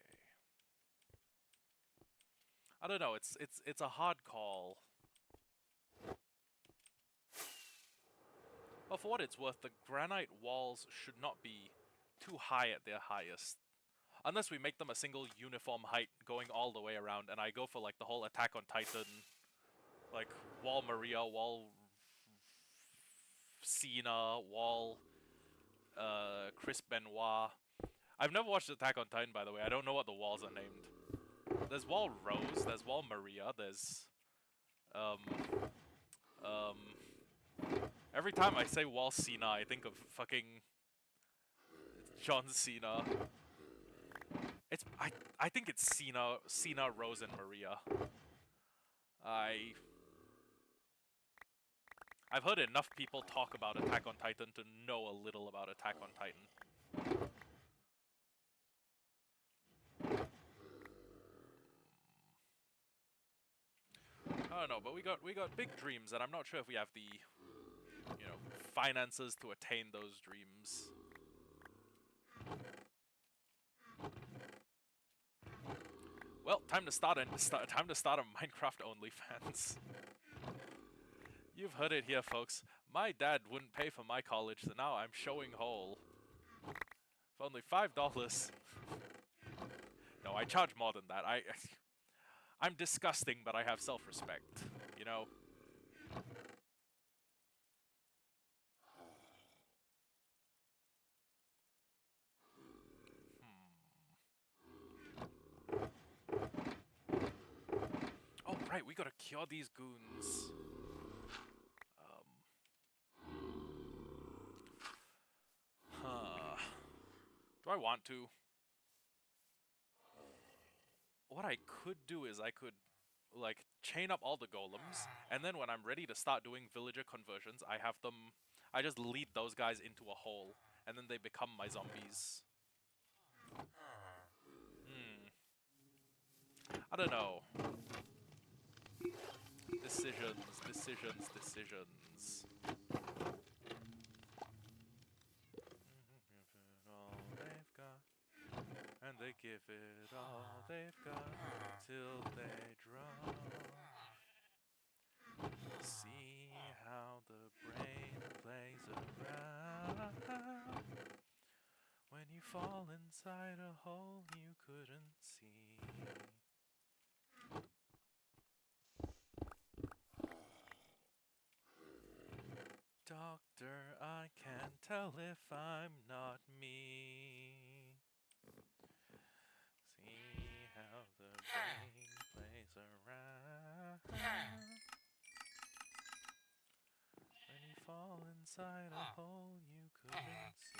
I don't know, it's a hard call. But for what it's worth, the granite walls should not be too high at their highest. Unless we make them a single uniform height going all the way around, and I go for like the whole Attack on Titan, like wall Maria, wall Cena, wall Chris Benoit. I've never watched Attack on Titan, by the way. I don't know what the walls are named. There's wall Rose, there's wall Maria, there's every time I say wall Cena, I think of fucking John Cena. I think it's Cena, Rose, and Maria. I've heard enough people talk about Attack on Titan to know a little about Attack on Titan. I don't know, but we got big dreams, and I'm not sure if we have the, finances to attain those dreams. Well, time to start a Minecraft OnlyFans. You've heard it here, folks. My dad wouldn't pay for my college, so now I'm showing whole. For only $5. No, I charge more than that. I'm disgusting, but I have self-respect, you know? Oh, right, we gotta cure these goons. Do I want to? What I could do is I could, like, chain up all the golems, and then when I'm ready to start doing villager conversions, I just lead those guys into a hole, and then they become my zombies. I don't know. Decisions. All they've got, and they give it all they've got till they drop. See how the brain plays around when When you fall inside a hole you couldn't see. Doctor, I can't tell if I'm not me. See how the brain plays around. When you fall inside a hole you couldn't see.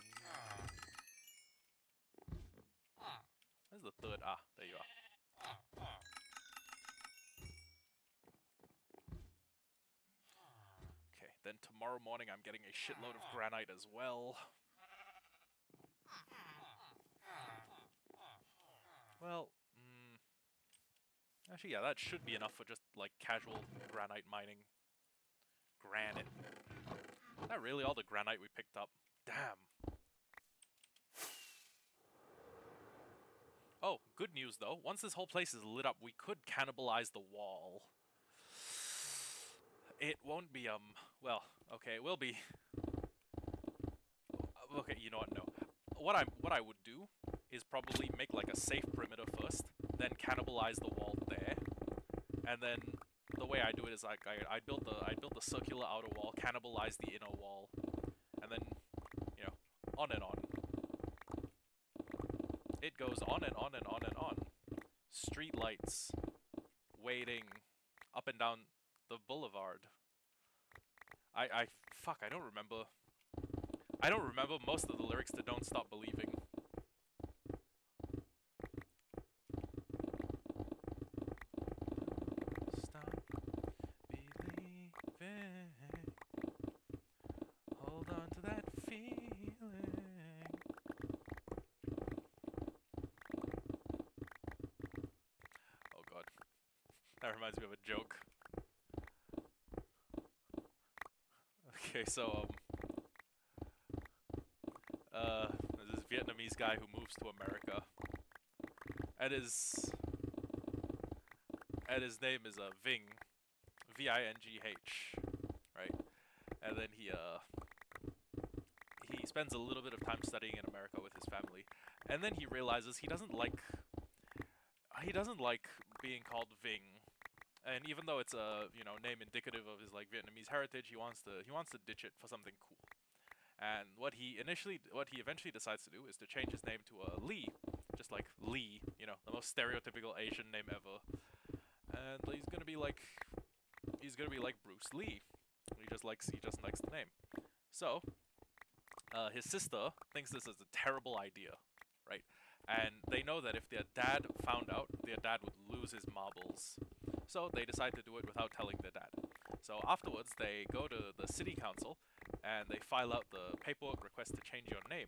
Where's the third? Ah, there you are. Okay, then tomorrow morning I'm getting a shitload of granite as well. Well, actually, yeah, that should be enough for just, like, casual granite mining. Granite. Is that really all the granite we picked up? Damn. Oh, good news, though. Once this whole place is lit up, we could cannibalize the wall. It won't be, well, okay, it will be... Okay, you know what, no. What I would do is probably make, like, a safe perimeter first, then cannibalize the wall there, and then the way I do it is like I build the circular outer wall, cannibalize the inner wall, and then, you know, on and on. It goes on and on and on and on. Street lights, waiting, up and down the boulevard. Fuck, I don't remember. I don't remember most of the lyrics to Don't Stop Believing. Stop believing. Hold on to that feeling. Oh god. That reminds me of a joke. Okay, so, there's this Vietnamese guy who moves to America. And his name is, Ving. V-I-N-G-H. Right? And then he spends a little bit of time studying in America with his family. And then he realizes he doesn't like being called Ving. And even though it's a, you know, name indicative of his, like, Vietnamese heritage, he wants to ditch it for something cool. And what he eventually decides to do is to change his name to Lee, just like Lee, you know, the most stereotypical Asian name ever. And he's gonna be like Bruce Lee. He just likes the name. So, his sister thinks this is a terrible idea, right? And they know that if their dad found out, their dad would lose his marbles. So they decide to do it without telling their dad. So afterwards, they go to the city council, and they file out the paperwork request to change your name.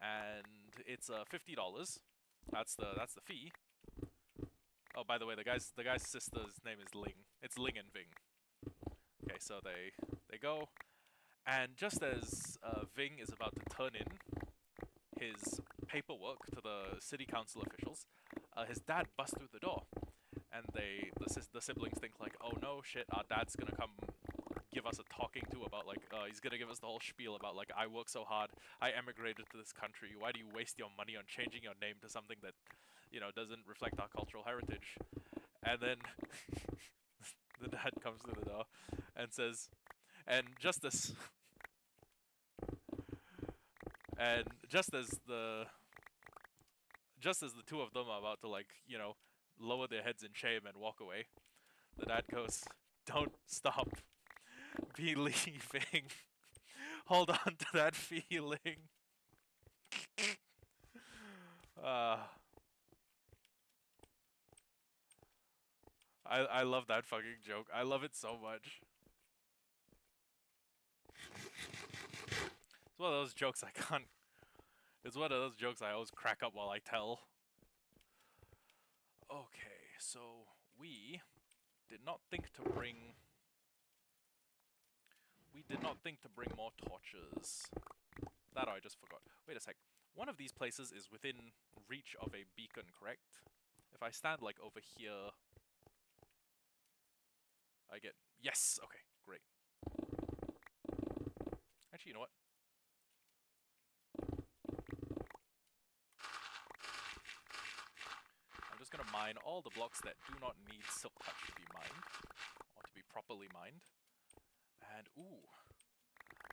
And it's $50. That's the fee. Oh, by the way, the guy's sister's name is Ling. It's Ling and Ving. Okay, so they go, and just as Ving is about to turn in his paperwork to the city council officials, his dad busts through the door. And the siblings think like, oh no, shit, our dad's gonna come give us a talking to about, like, he's gonna give us the whole spiel about, like, I work so hard, I emigrated to this country, why do you waste your money on changing your name to something that, you know, doesn't reflect our cultural heritage? And then the dad comes to the door and says, and just as the two of them are about to, like, you know, lower their heads in shame and walk away, the dad goes, don't stop believing. Hold on to that feeling. I love that fucking joke. I love it so much. It's one of those jokes I can't... It's one of those jokes I always crack up while I tell. Okay, so we did not think to bring more torches. That I just forgot. Wait a sec. One of these places is within reach of a beacon, correct? If I stand, like, over here, I get... Yes! Okay, great. Actually, you know what? mine all the blocks that do not need Silk Touch to be mined, or to be properly mined. And, ooh.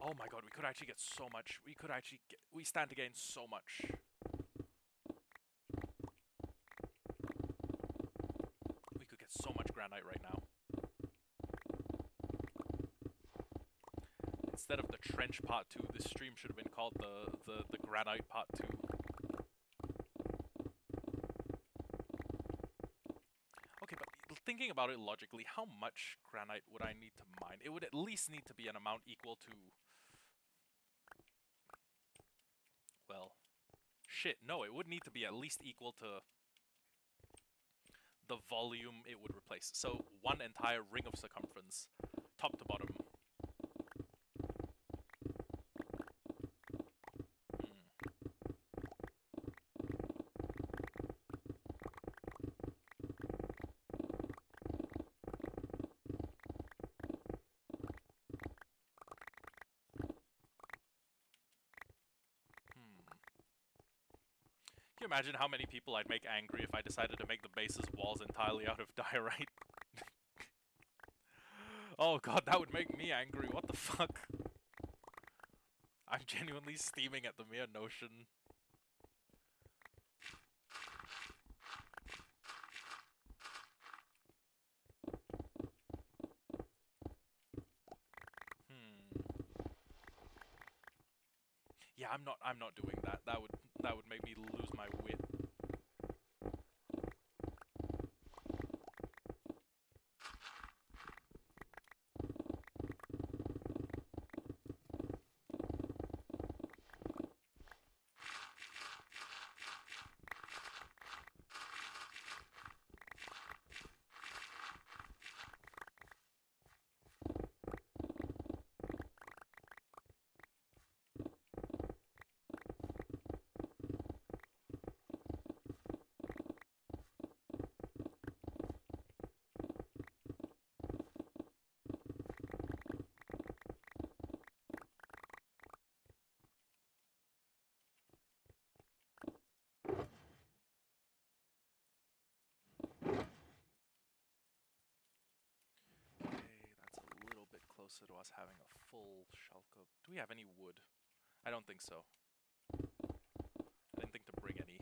Oh my god, we could actually get so much. We stand to gain so much. We could get so much granite right now. Instead of the trench part 2, this stream should have been called the granite part 2. Okay, but thinking about it logically, how much granite would I need to mine? It would at least need to be an amount equal to... Well... Shit, no, it would need to be at least equal to the volume it would replace. So, one entire ring of circumference, top to bottom. Can you imagine how many people I'd make angry if I decided to make the base's walls entirely out of diorite? Oh god, that would make me angry, what the fuck? I'm genuinely steaming at the mere notion. Yeah, I'm not doing that. That would make me lose my wit. Closer to us having a full shulker. Do we have any wood? I don't think so. I didn't think to bring any.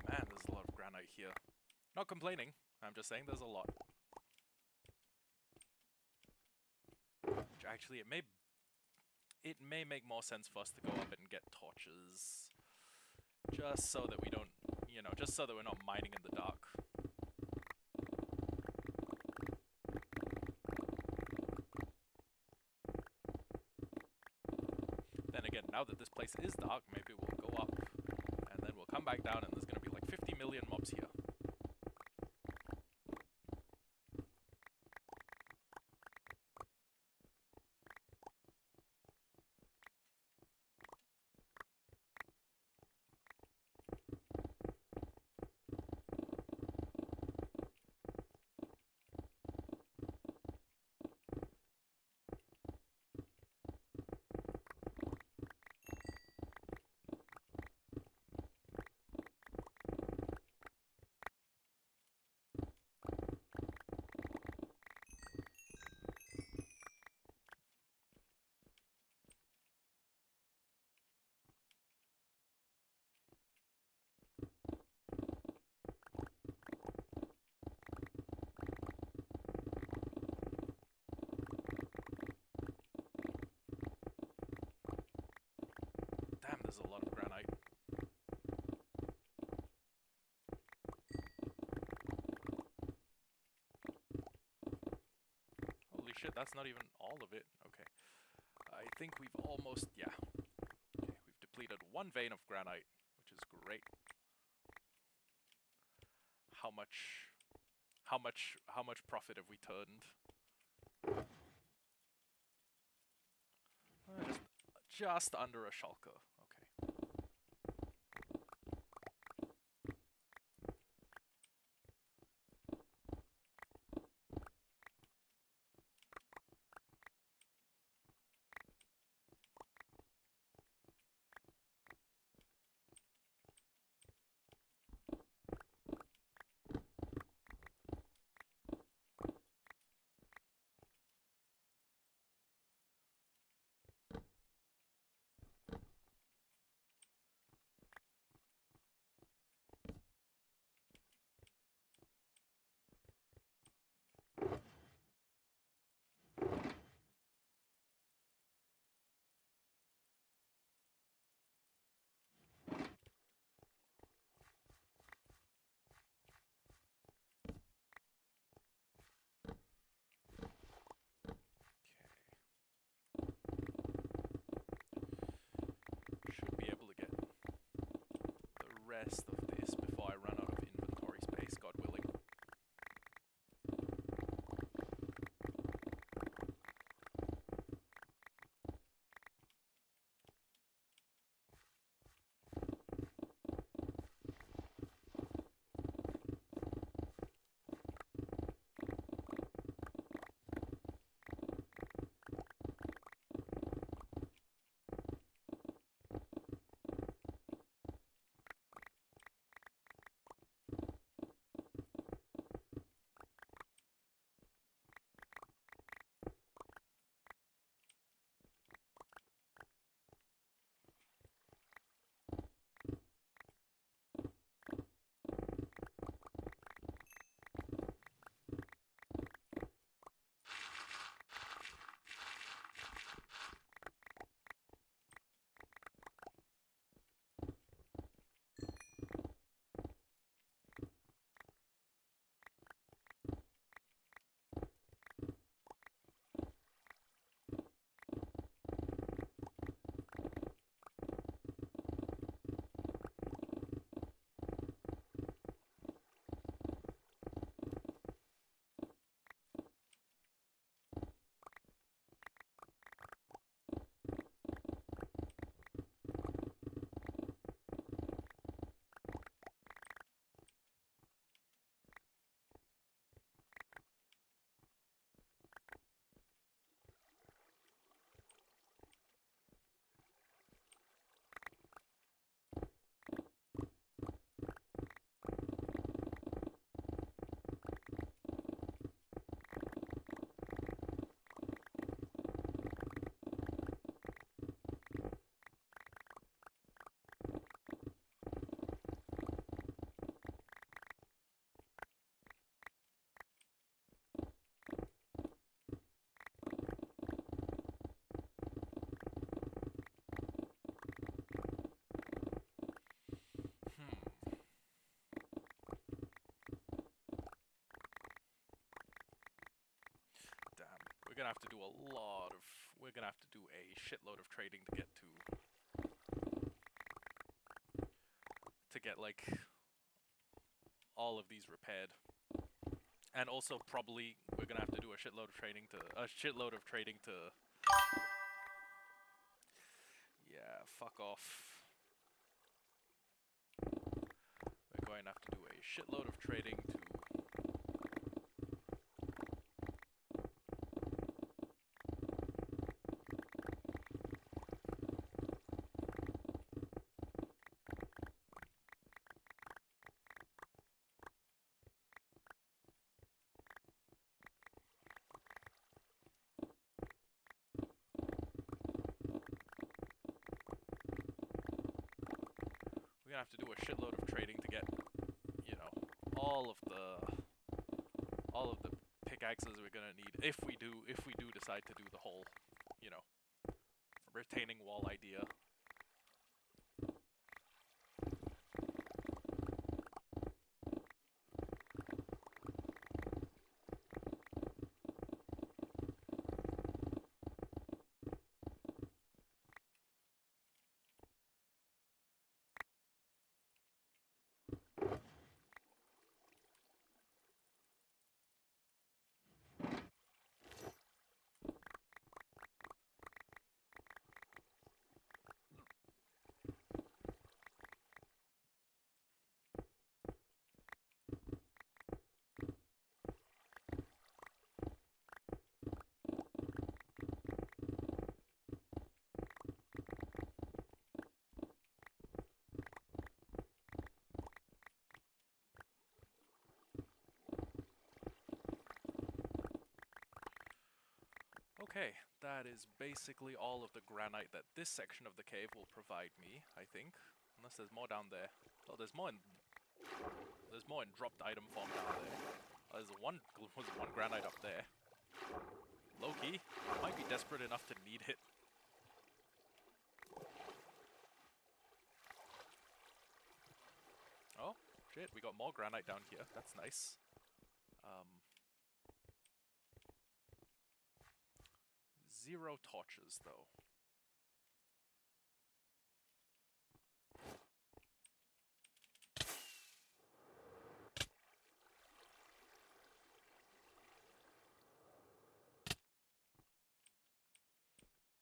Man, there's a lot of granite here. Not complaining, I'm just saying there's a lot. Which actually, it may make more sense for us to go up and get torches. Just so that we don't, you know, just so that we're not mining in the dark. Then again, now that this place is dark, maybe we'll go up, and then we'll come back down and there's gonna be like 50 million mobs here. shit, that's not even all of it. Okay. I think we've almost, yeah. Okay, we've depleted 1 vein of granite, which is great. How much profit have we turned? Just under a shulker. Okay. Should be able to get the rest of this before I run out of inventory space, God willing. We're gonna have to do a lot of... We're gonna have to do a shitload of trading to get to get, like, all of these repaired. And also, probably, we're gonna have to do a shitload of trading to... Yeah, fuck off. We're going to have to do a shitload of trading to... We're gonna have to do a shitload of trading to get, you know, all of the pickaxes we're gonna need if we do decide to do the whole, you know, retaining wall idea. Okay, that is basically all of the granite that this section of the cave will provide me, I think. Unless there's more down there. Oh, there's more in dropped item form down there. There's one granite up there. Loki might be desperate enough to need it. Oh, shit, we got more granite down here. That's nice. Zero torches, though.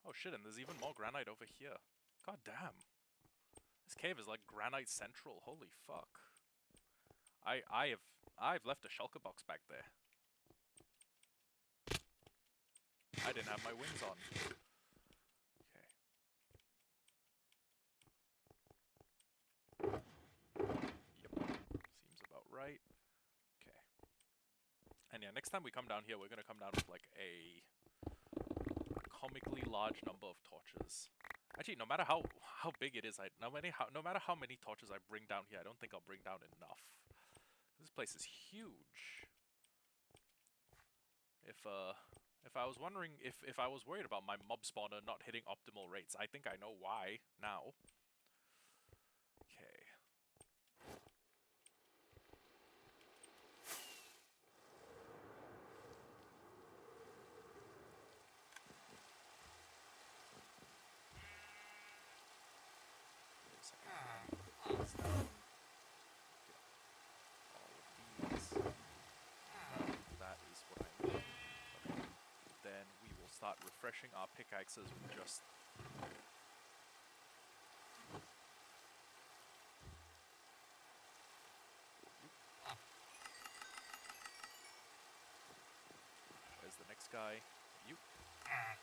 Oh shit, and there's even more granite over here. God damn. This cave is like granite central. Holy fuck. I've left a shulker box back there. I didn't have my wings on. Okay. Yep. Seems about right. Okay. And yeah, next time we come down here, we're gonna come down with like a comically large number of torches. Actually, no matter how big it is, no matter how many torches I bring down here, I don't think I'll bring down enough. This place is huge. If I was wondering if I was worried about my mob spawner not hitting optimal rates, I think I know why now. Okay. That is what I need. Okay. Then we will start refreshing our pickaxes with just... There's the next guy. You. Okay.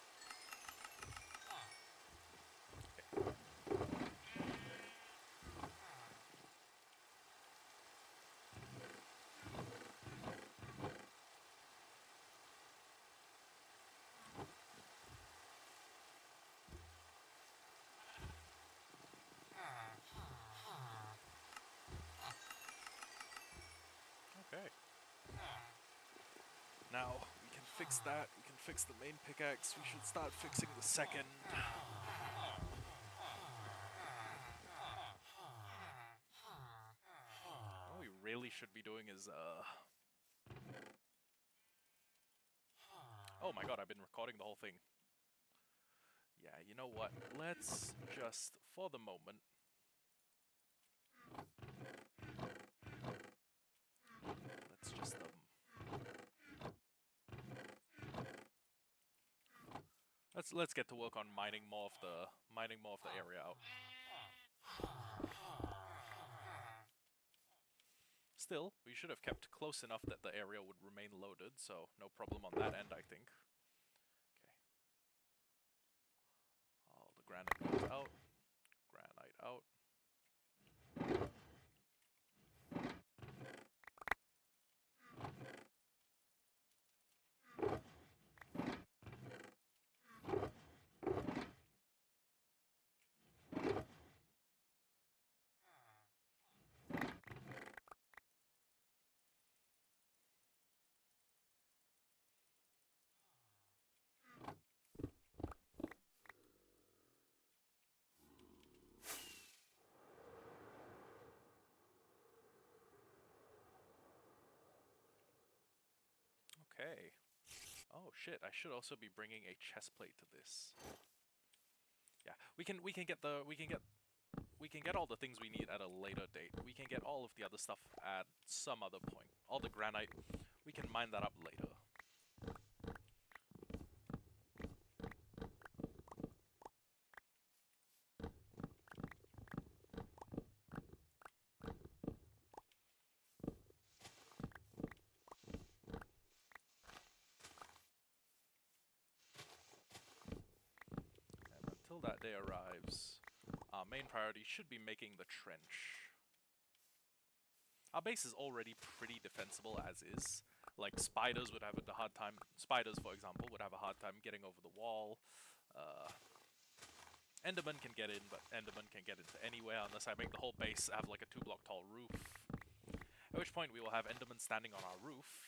Okay. Now, we can fix that. We can fix the main pickaxe. We should start fixing the second. What we really should be doing is, Oh my god, I've been recording the whole thing. Yeah, you know what? Let's just, for the moment... Let's just, Let's get to work on mining more of the area out. Still, we should have kept close enough that the area would remain loaded, so no problem on that end, I think. Okay. All the granite goes out. Granite out. Okay. Oh shit, I should also be bringing a chest plate to this. Yeah, we can get all the things we need at a later date. We can get all of the other stuff at some other point. All the granite, we can mine that up later. And until that day arrives, our main priority should be making the trench. Our base is already pretty defensible as is. Like spiders would have a hard time. Spiders, for example, would have a hard time getting over the wall. Enderman can get in, but Enderman can get into anywhere unless I make the whole base have like a 2-block tall roof. At which point we will have Enderman standing on our roof.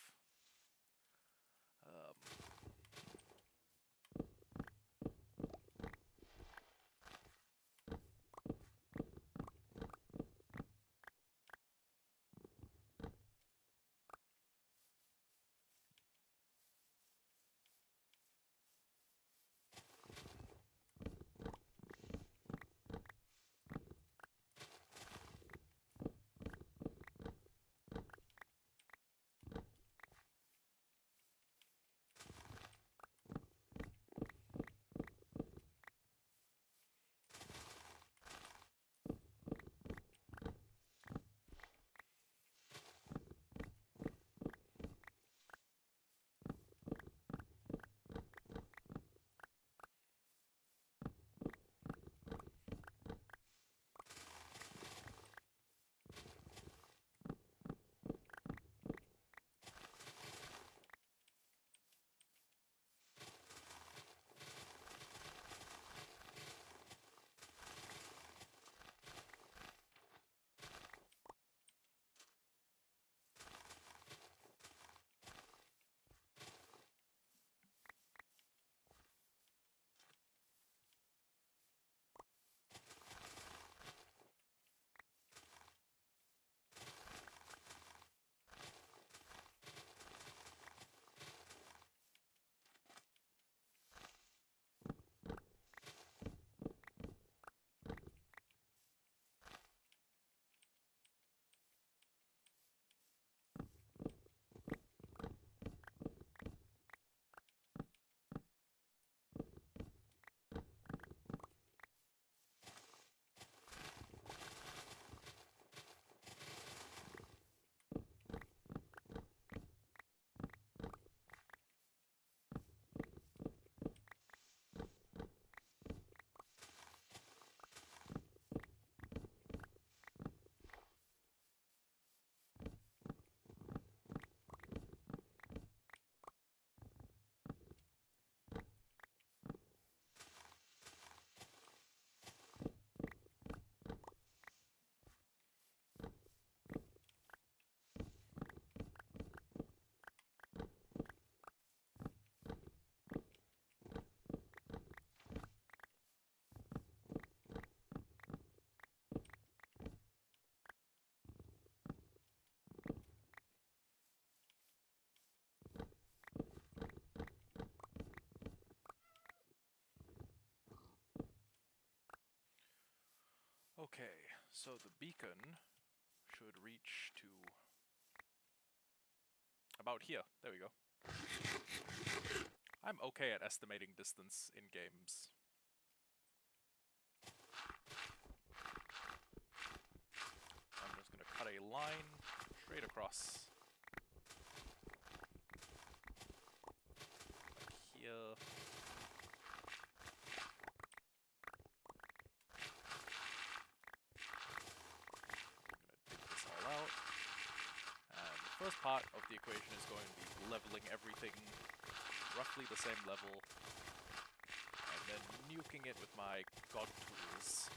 Okay, so the beacon should reach to about here. There we go. I'm okay at estimating distance in games. I'm just gonna cut a line straight across. Like here. First part of the equation is going to be leveling everything roughly the same level, and then nuking it with my god tools.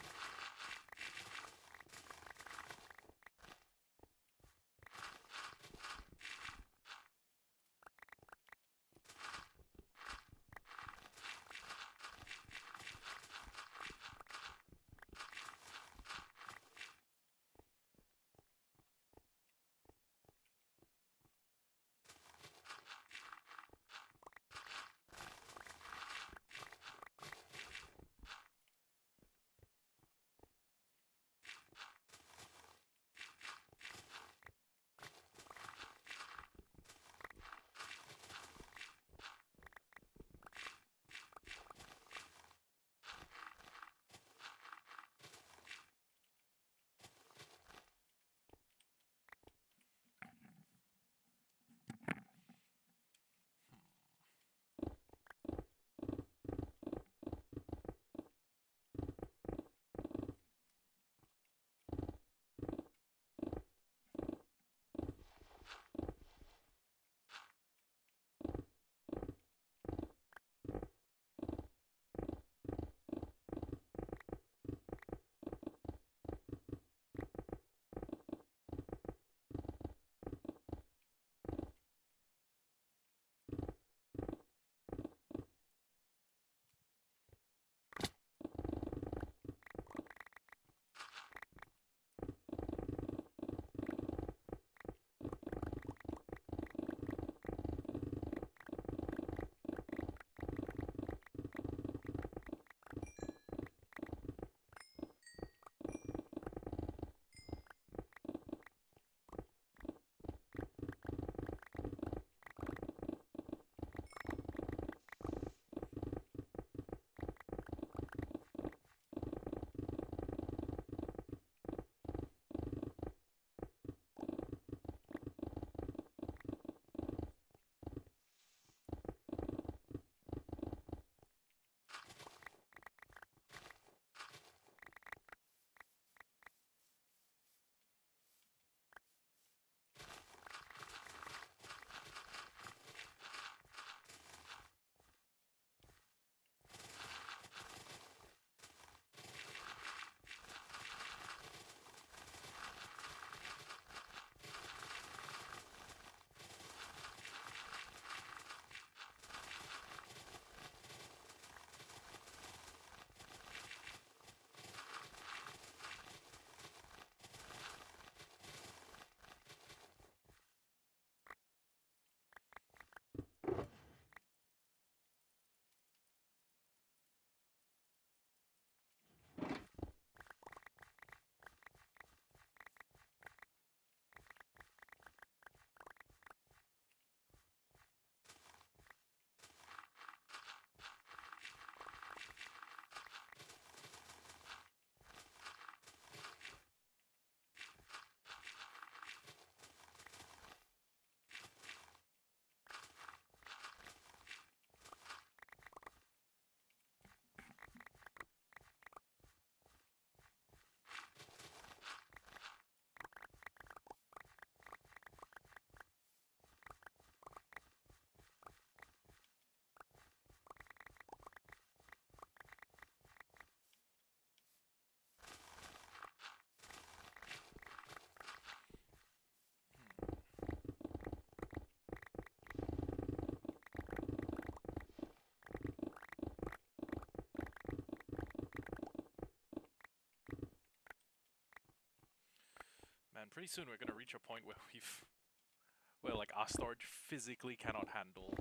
And pretty soon we're gonna reach a point where where like our storage physically cannot handle.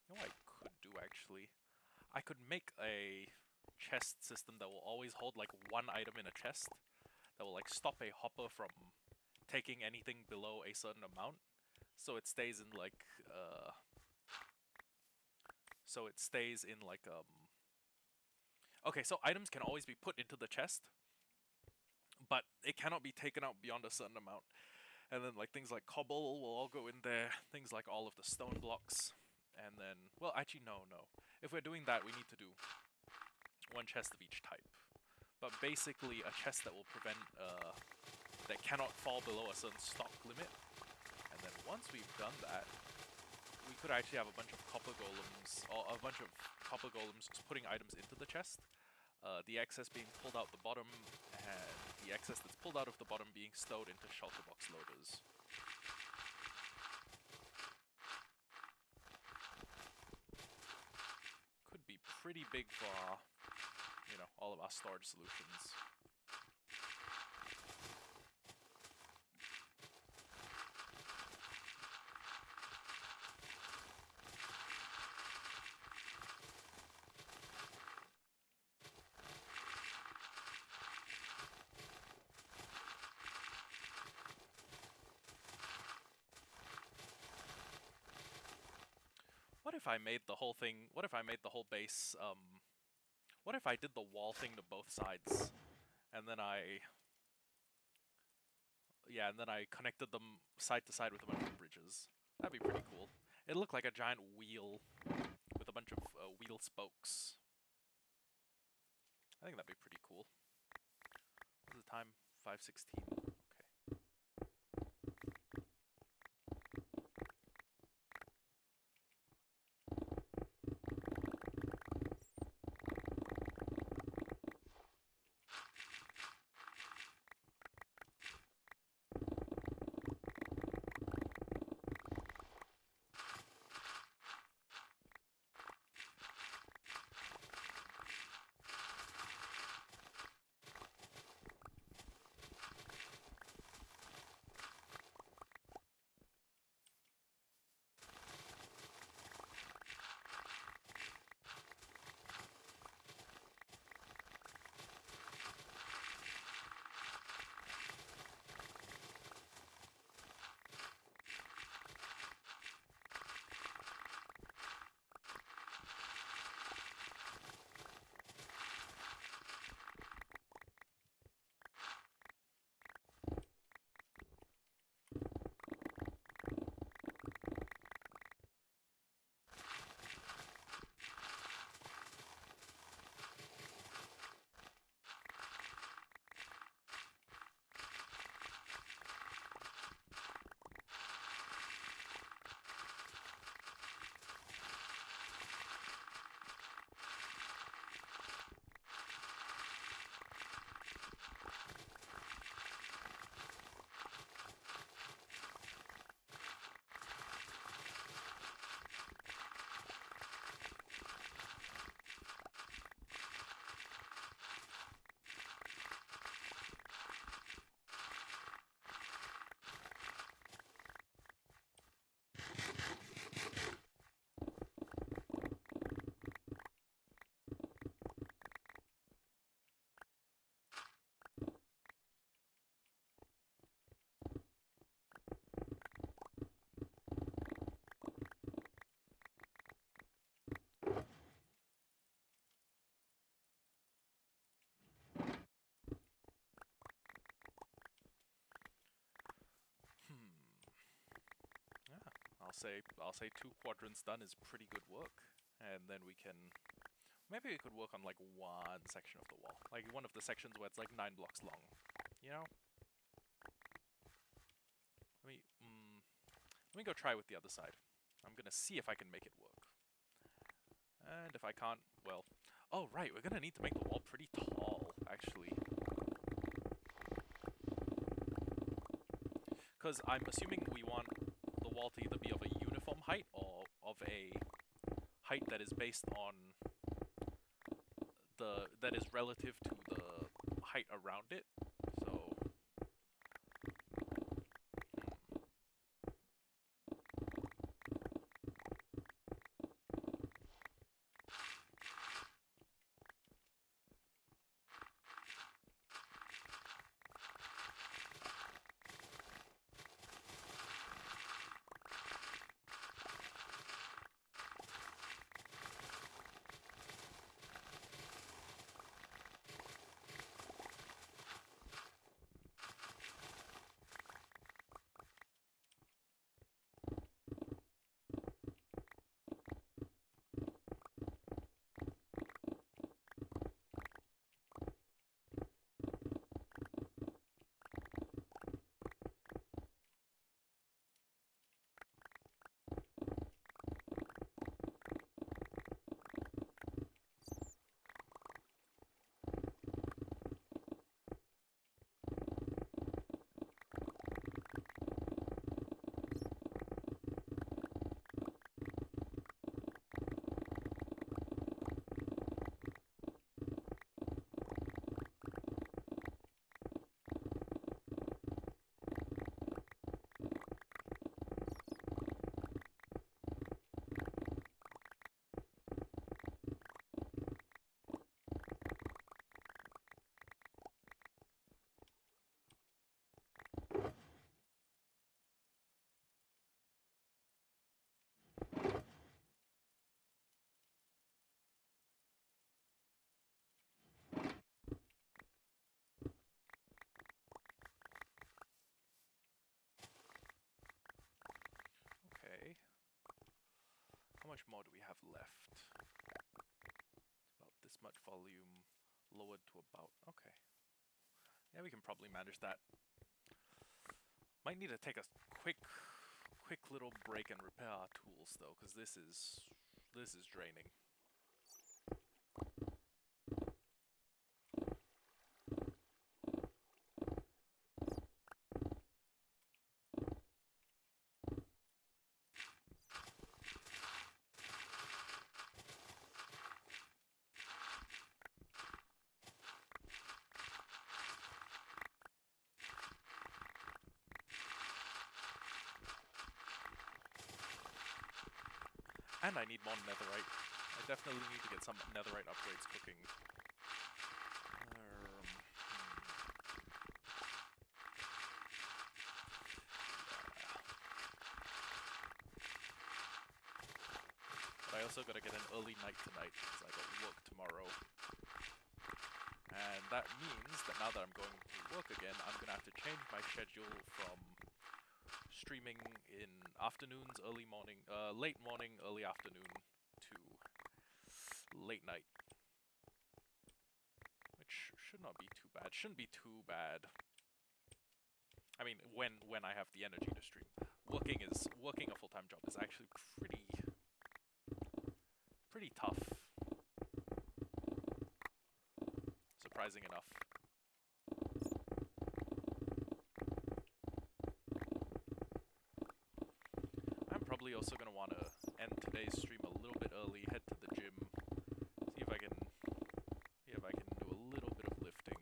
You know what I could do actually? I could make a chest system that will always hold like one item in a chest that will like stop a hopper from taking anything below a certain amount. So it stays in like okay, so items can always be put into the chest, but it cannot be taken out beyond a certain amount. And then like things like cobble will all go in there, things like all of the stone blocks, and then, well, actually no. If we're doing that, we need to do one chest of each type. But basically a chest that will prevent, that cannot fall below a certain stock limit. And then once we've done that, we could actually have a bunch of copper golems, or a bunch of copper golems just putting items into the chest. The excess being pulled out the bottom, and the excess that's pulled out of the bottom being stowed into shelter box loaders. Could be pretty big for our, you know, all of our storage solutions. What if I made the whole thing, what if I made the whole base, what if I did the wall thing to both sides, and then and then I connected them side to side with a bunch of bridges? That'd be pretty cool. It'd look like a giant wheel with a bunch of wheel spokes. I think that'd be pretty cool. What's the time? 5:16. Okay. I'll say 2 quadrants done is pretty good work, and then we can, maybe we could work on like one section of the wall, like one of the sections where it's like 9 blocks long, you know? Let me go try with the other side. I'm gonna see if I can make it work. And if I can't, well, oh right, we're gonna need to make the wall pretty tall, actually. Because I'm assuming we want the wall to either be of a uniform of a height that is based on that is relative to the height around it. So okay. How much more do we have left? It's about this much volume lowered to about... Okay. Yeah, we can probably manage that. Might need to take a quick little break and repair our tools though, because this is draining. And I need more netherite. I definitely need to get some netherite upgrades cooking. But I also gotta get an early night tonight because I got work tomorrow. And that means that now that I'm going to work again, I'm gonna have to change my schedule from streaming in afternoons, late morning, early afternoon to late night. Which should not be too bad. Shouldn't be too bad. I mean, when I have the energy to stream. Working a full-time job is actually pretty tough. Surprising enough. I'm probably also gonna want to end today's stream a little bit early, head to the gym, see if I can do a little bit of lifting.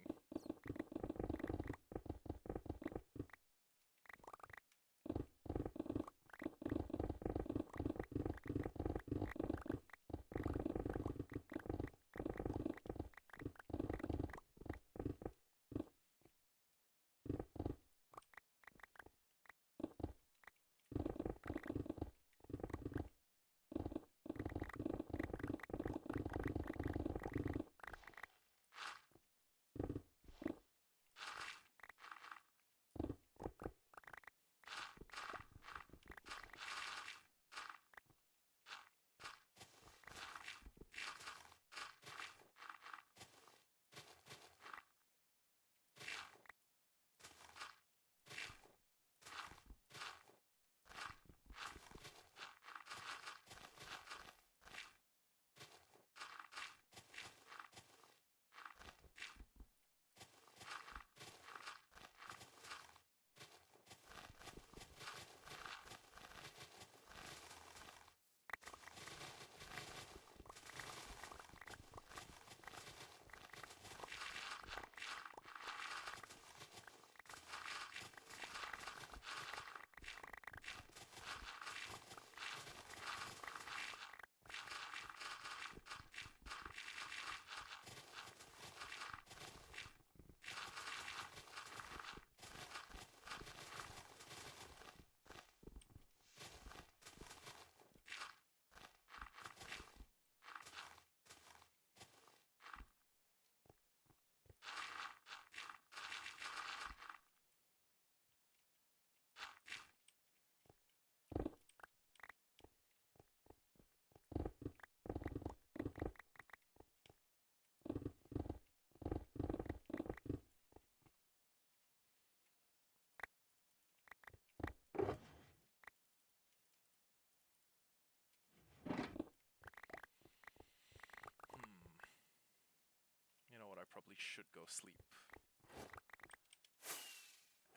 probably should go sleep.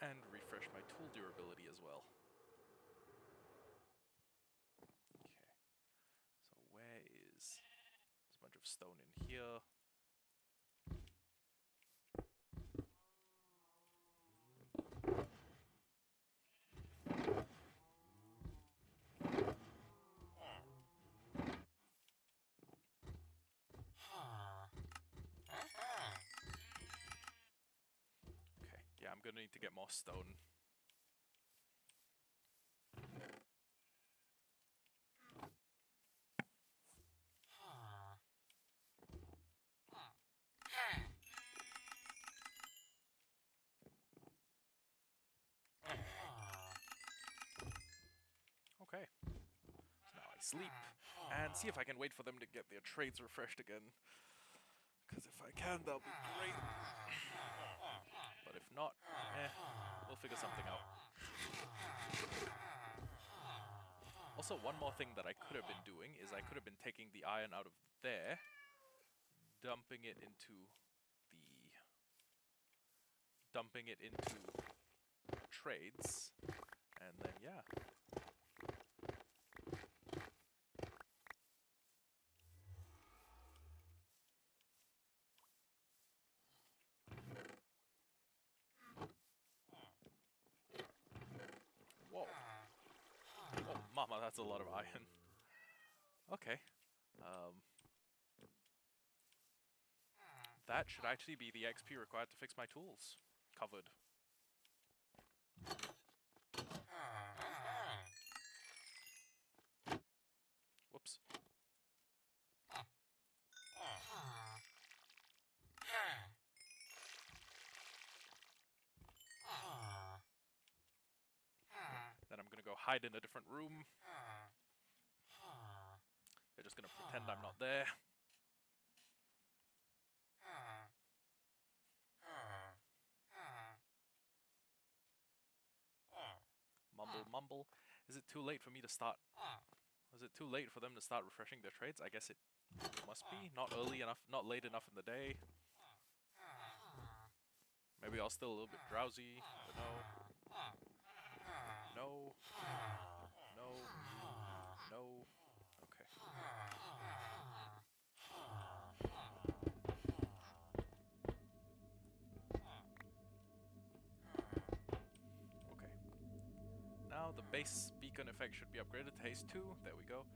And refresh my tool durability as well. Okay. So where is... There's a bunch of stone in here. Okay, yeah, I'm gonna need to get more stone. Okay. So now I sleep and see if I can wait for them to get their trades refreshed again. Because if I can, that'll be great. But if not, we'll figure something out. Also, one more thing that I could have been doing is I could have been taking the iron out of there, dumping it into trades, and then yeah. Whoa. Oh, mama, that's a lot of iron. Okay. That should actually be the XP required to fix my tools. Covered. Whoops. Then I'm gonna go hide in a different room. They're just gonna pretend I'm not there. Mumble, mumble. Is it too late for me to start? Was it too late for them to start refreshing their trades? I guess it must be. Not early enough, not late enough in the day. Maybe I was still a little bit drowsy. I don't know. No. No. No. Okay. Okay. Now the base beacon effect should be upgraded to haste 2. There we go.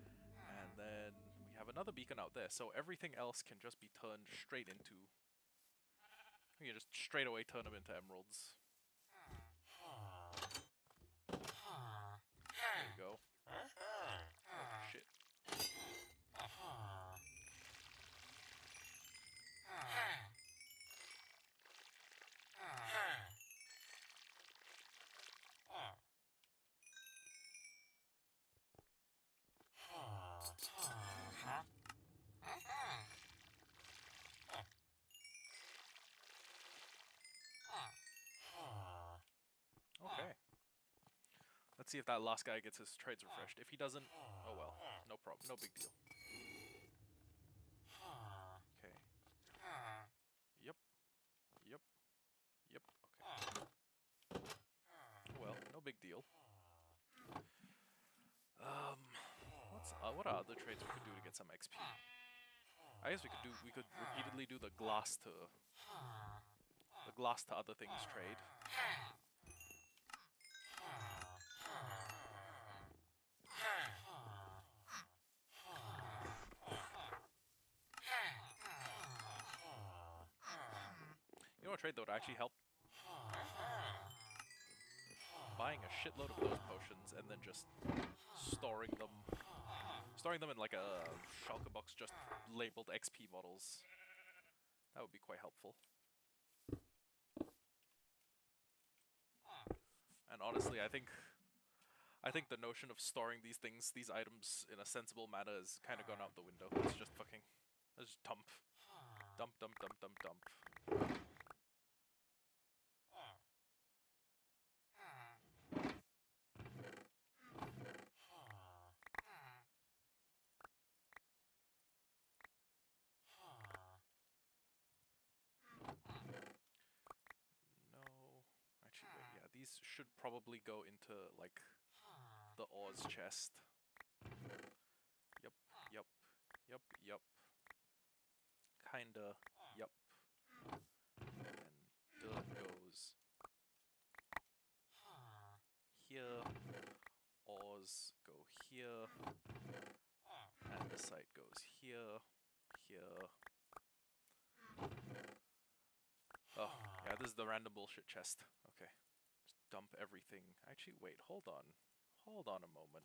And then we have another beacon out there. So everything else can just be turned straight into... We can just straight away turn them into emeralds. There you go. Oh, shit. Okay. Let's see if that last guy gets his trades refreshed. If he doesn't, oh well. No problem. No big deal. Okay. Yep. Yep. Yep. Okay. Well, no big deal. What are other trades we could do to get some XP? I guess we could repeatedly do the glass to other things trade. You know what trade that would actually help? Buying a shitload of those potions and then just storing them in like a shulker box just labeled XP bottles. That would be quite helpful. And honestly, I think the notion of storing these items in a sensible manner has kind of gone out the window. Let's just dump. Dump, dump, dump, dump, dump. should probably go into like the ores chest. Yep, yep, yep, yep. Kinda, yep. And dirt goes here. Ores go here. Andesite goes here, here. Oh, yeah, this is the random bullshit chest. Okay. Just dump everything. Actually, wait, hold on. Hold on a moment.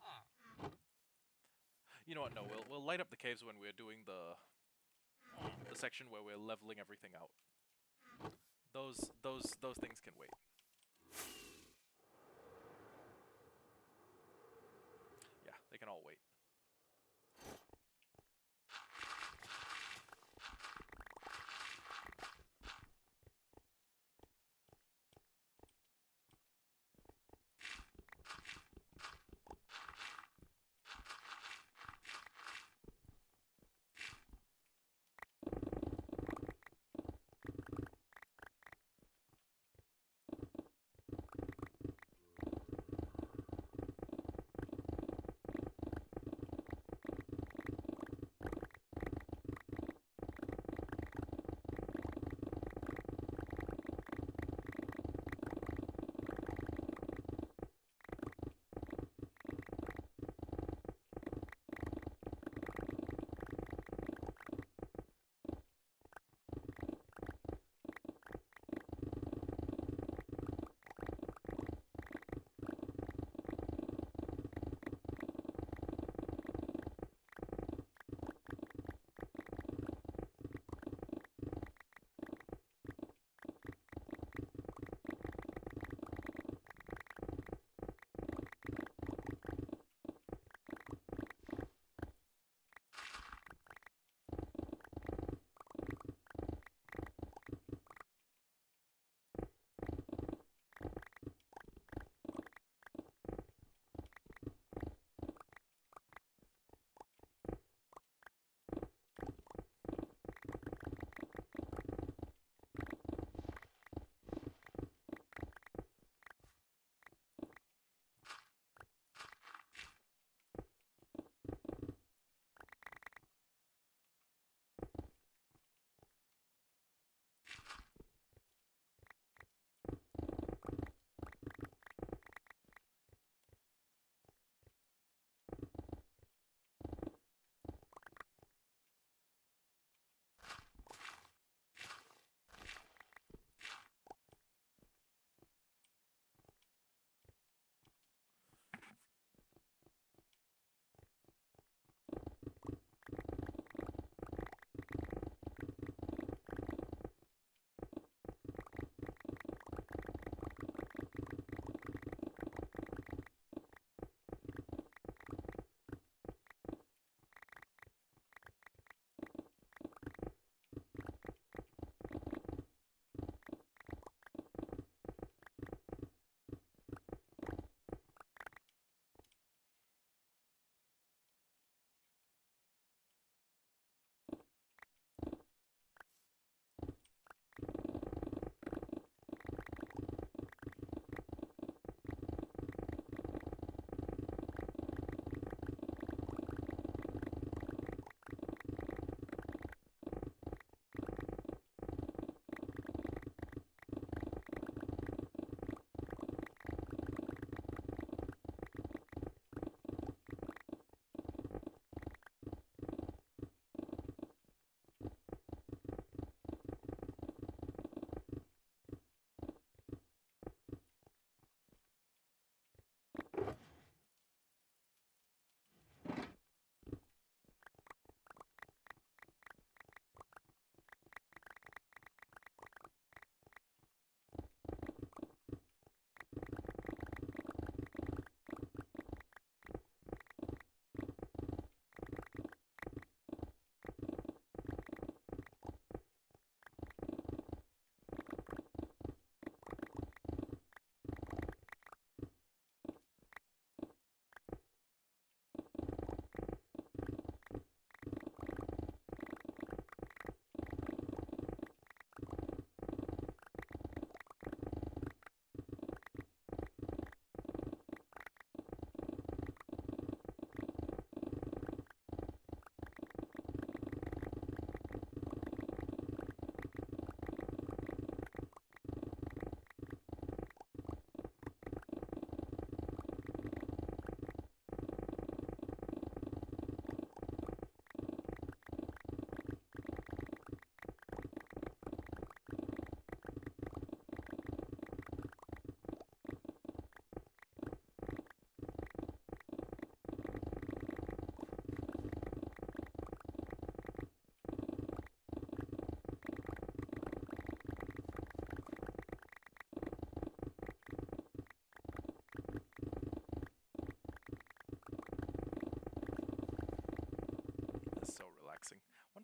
You know what, no, we'll light up the caves when we're doing the section where we're leveling everything out. Those things can wait. Yeah, they can all wait.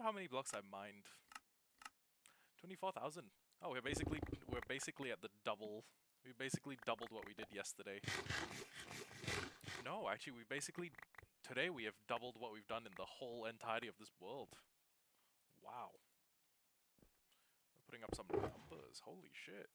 wonder how many blocks I mined. 24,000. Oh, we're basically at the double. We basically doubled what we did yesterday. No, actually, today we have doubled what we've done in the whole entirety of this world. Wow. We're putting up some numbers. Holy shit.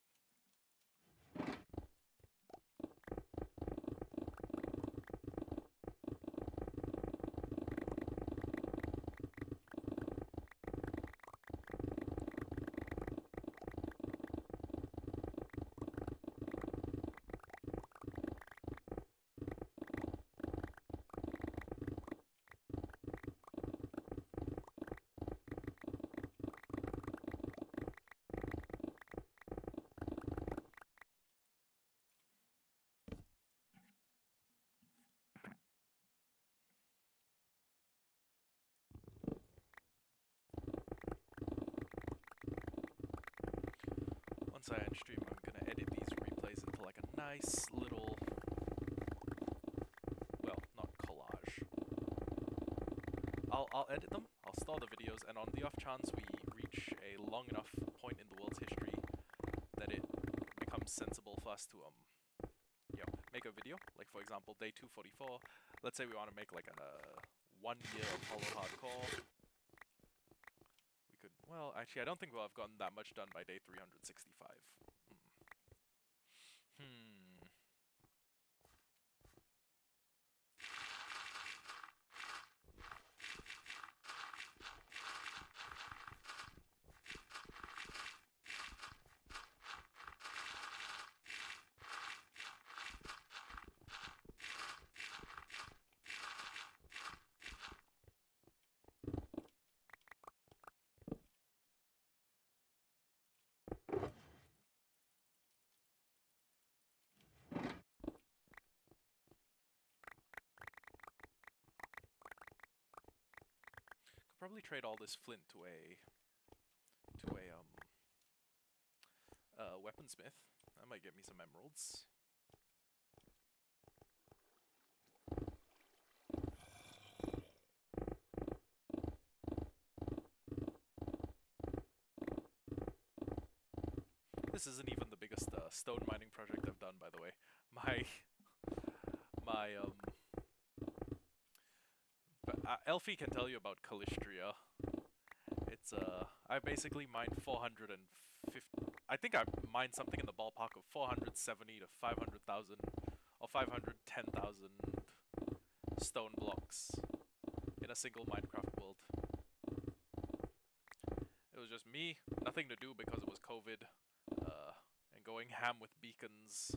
Once I end stream, I'm gonna edit these replays into like a nice little, well, not collage. I'll edit them, I'll store the videos, and on the off chance we reach a long enough point in the world's history that it becomes sensible for us to make a video, like for example day 244. Let's say we want to make like a 1 year of Hollowhardcore. We could, well, actually I don't think we'll have gotten that much done by day 365. Probably trade all this flint to a weaponsmith. That might get me some emeralds. This isn't even the biggest stone mining project I've done, by the way. Elfie can tell you about Calistria. It's I basically mined 450. I think I mined something in the ballpark of 470 to 500,000 or 510,000 stone blocks in a single Minecraft world. It was just me, nothing to do because it was COVID, and going ham with beacons.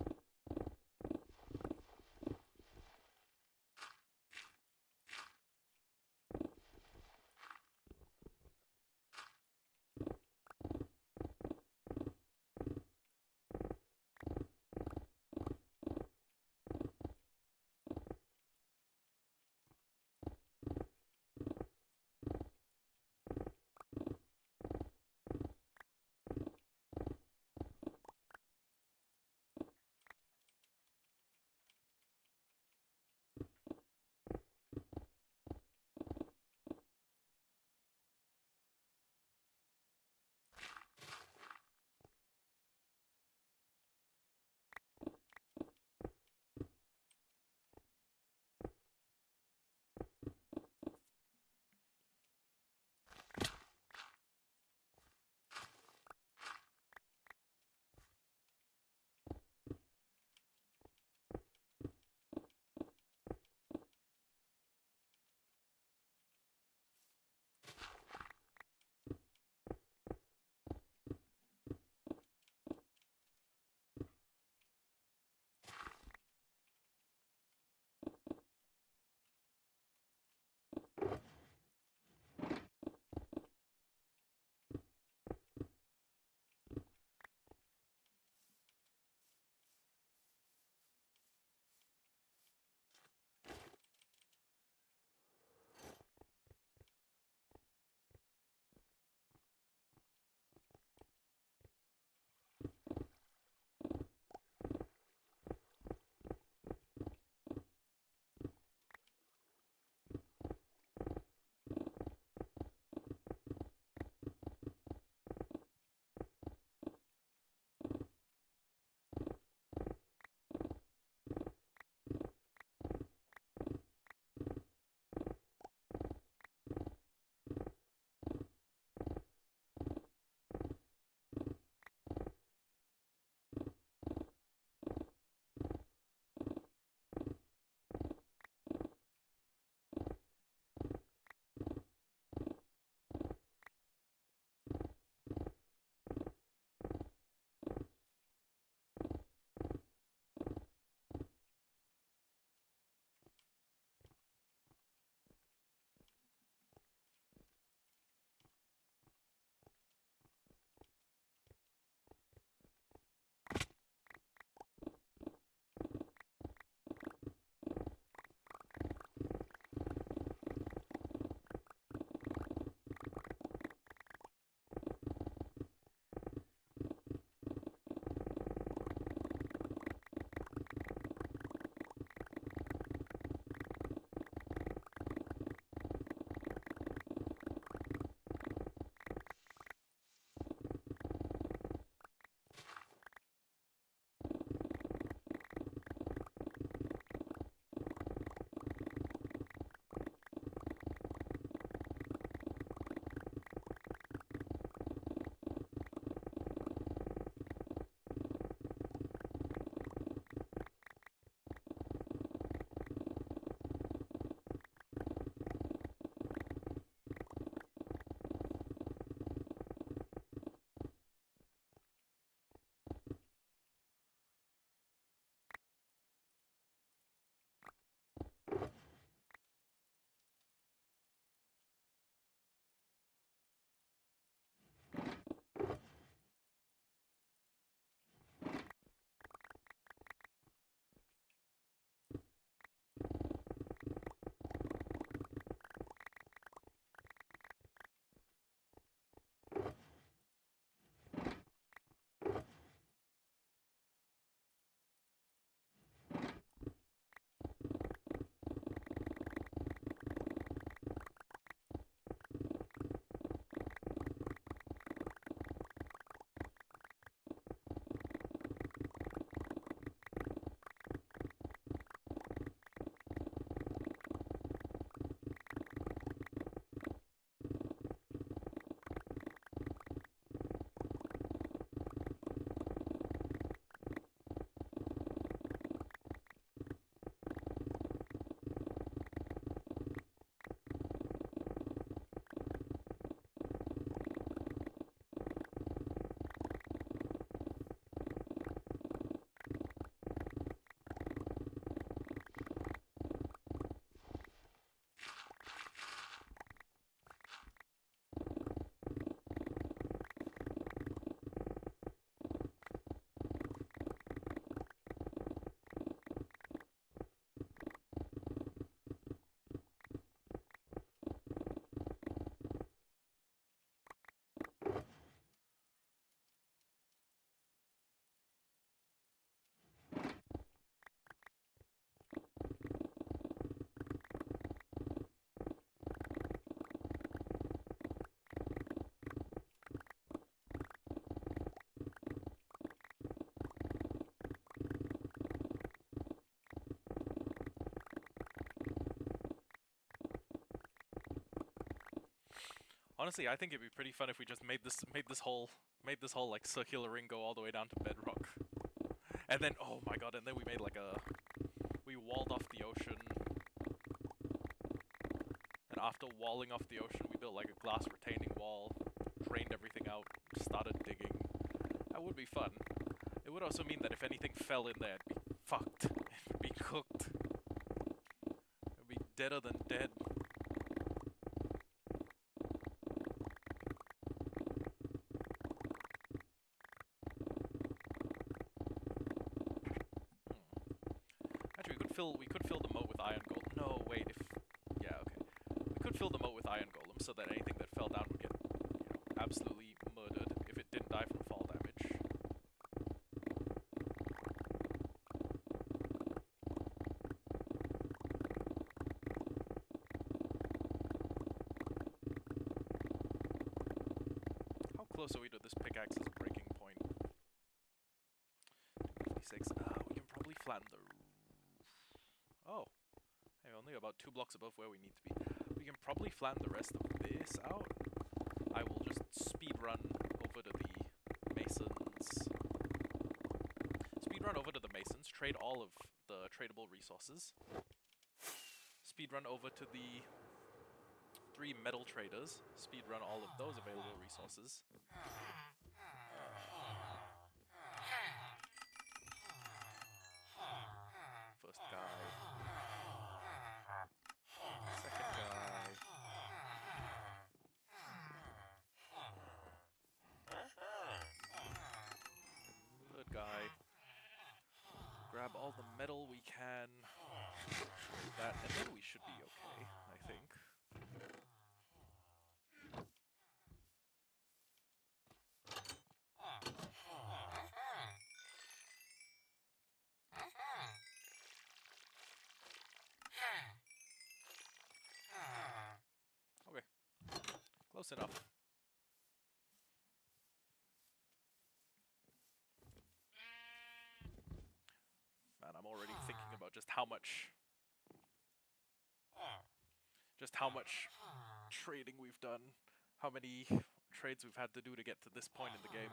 Honestly, I think it'd be pretty fun if we just made this whole like circular ring go all the way down to bedrock. And then, oh my god, and then we made like we walled off the ocean. And after walling off the ocean, we built like a glass retaining wall, drained everything out, started digging. That would be fun. It would also mean that if anything fell in there, it'd be fucked. It would be cooked. It would be deader than dead. Actually, we could fill the moat with iron golem. No, wait, yeah, okay. We could fill the moat with iron golem so that anything that fell down would get, absolutely murdered if it didn't die from fall damage. How close are we to this pickaxe's breaking point? 56. We can probably flatten the roof. Oh. Hey, only about 2 blocks above where we need to be. We can probably flatten the rest of this out. I will just speed run over to the masons. Speed run over to the masons, trade all of the tradable resources. Speed run over to the 3 metal traders. Speed run all of those available resources. First guy. Second guy. Third guy. Grab all the metal we can. That, and then we should be okay, I think. Okay. Close enough. Man, I'm already thinking about just how much trading we've done, how many trades we've had to do to get to this point in the game.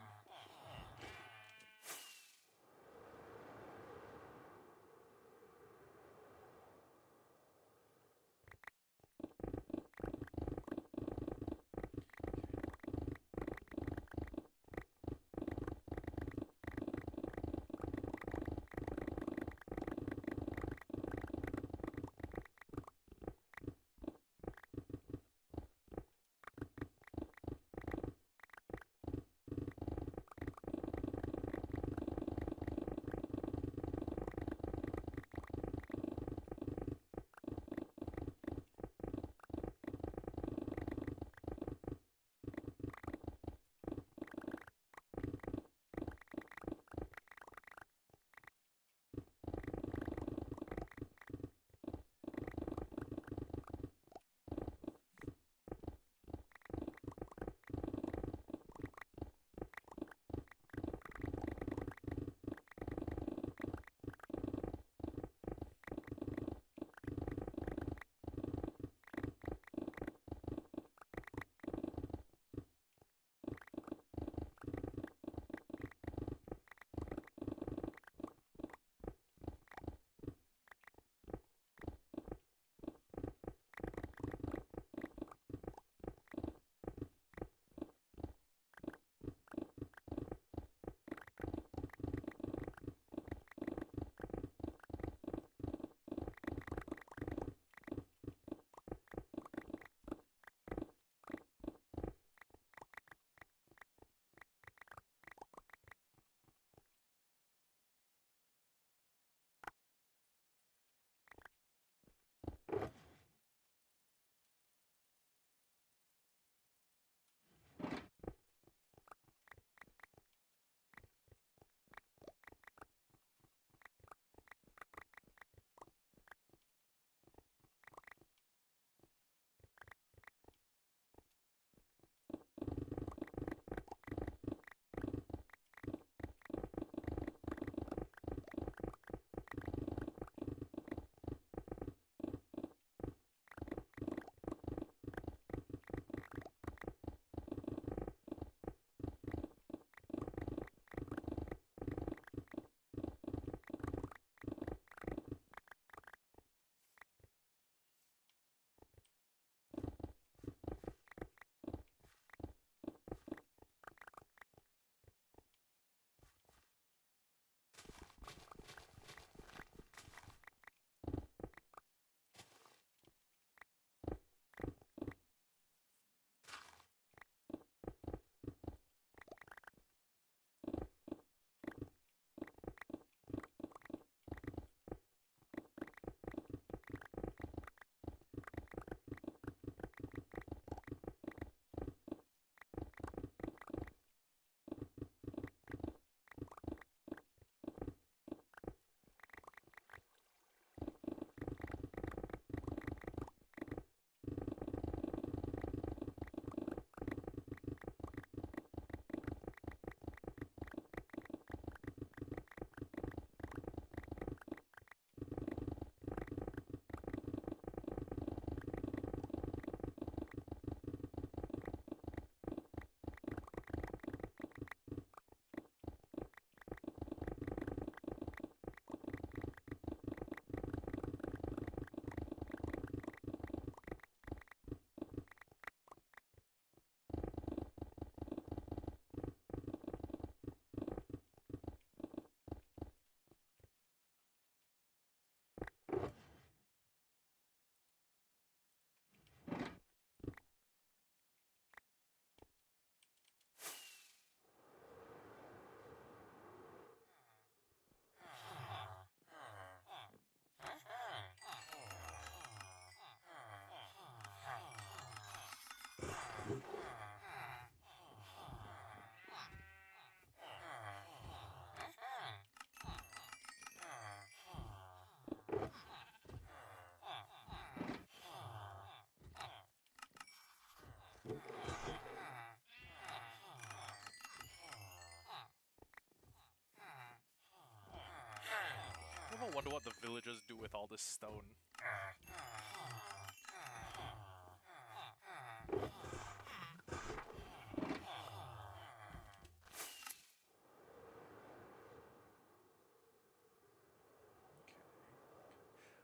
wonder what the villagers do with all this stone.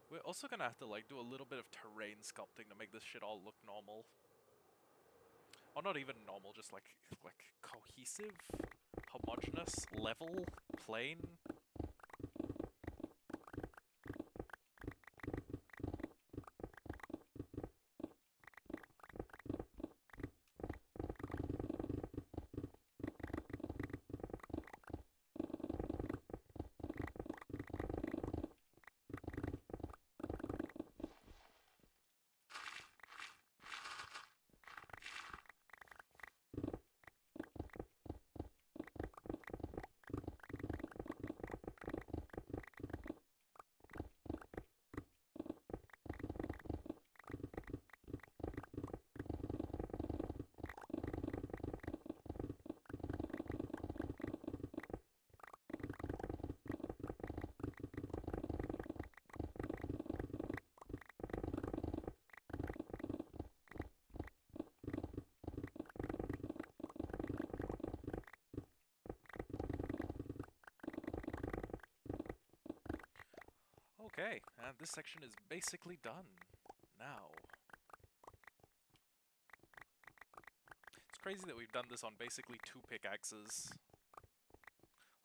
We're also gonna have to like do a little bit of terrain sculpting to make this shit all look normal. Or not even normal, just like cohesive, homogeneous, level, plain. Okay, and this section is basically done now. It's crazy that we've done this on basically 2 pickaxes.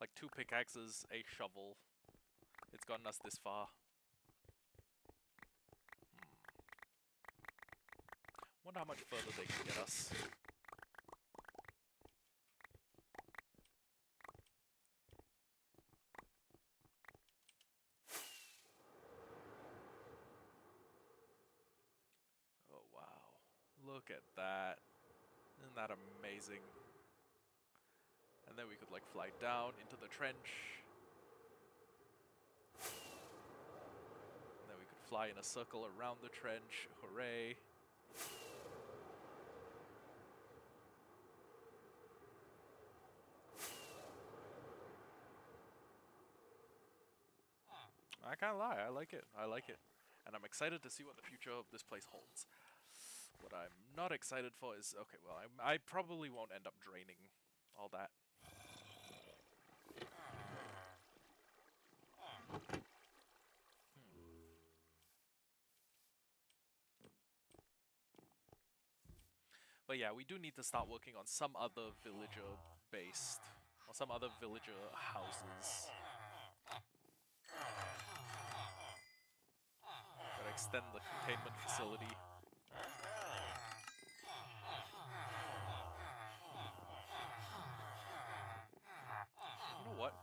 Like 2 pickaxes, a shovel. It's gotten us this far. Wonder how much further they can get us. Oh wow. Look at that. Isn't that amazing? And then we could like fly down into the trench. And then we could fly in a circle around the trench. Hooray. I can't lie, I like it. I like it. And I'm excited to see what the future of this place holds. What I'm not excited for is... Okay, well, I probably won't end up draining all that. But yeah, we do need to start working on some other villager-based... or some other villager houses. Gotta extend the containment facility. You know what?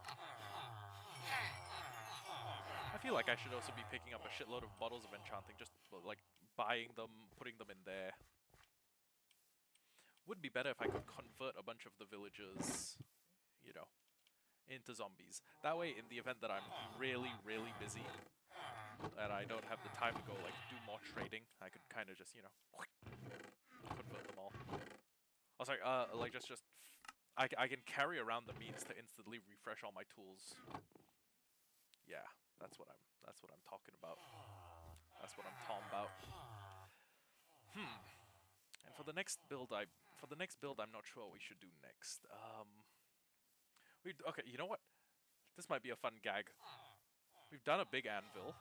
I feel like I should also be picking up a shitload of bottles of enchanting, just like buying them, putting them in there. Would be better if I could convert a bunch of the villagers, you know, into zombies. That way, in the event that I'm really, really busy, and I don't have the time to go, like, do more trading, I could kind of just, you know, convert them all. Oh, sorry, like, I can carry around the means to instantly refresh all my tools. Yeah, that's what I'm talking about. That's what I'm talking about. And for the next build, I'm not sure what we should do next. Okay, you know what? This might be a fun gag. We've done a big anvil.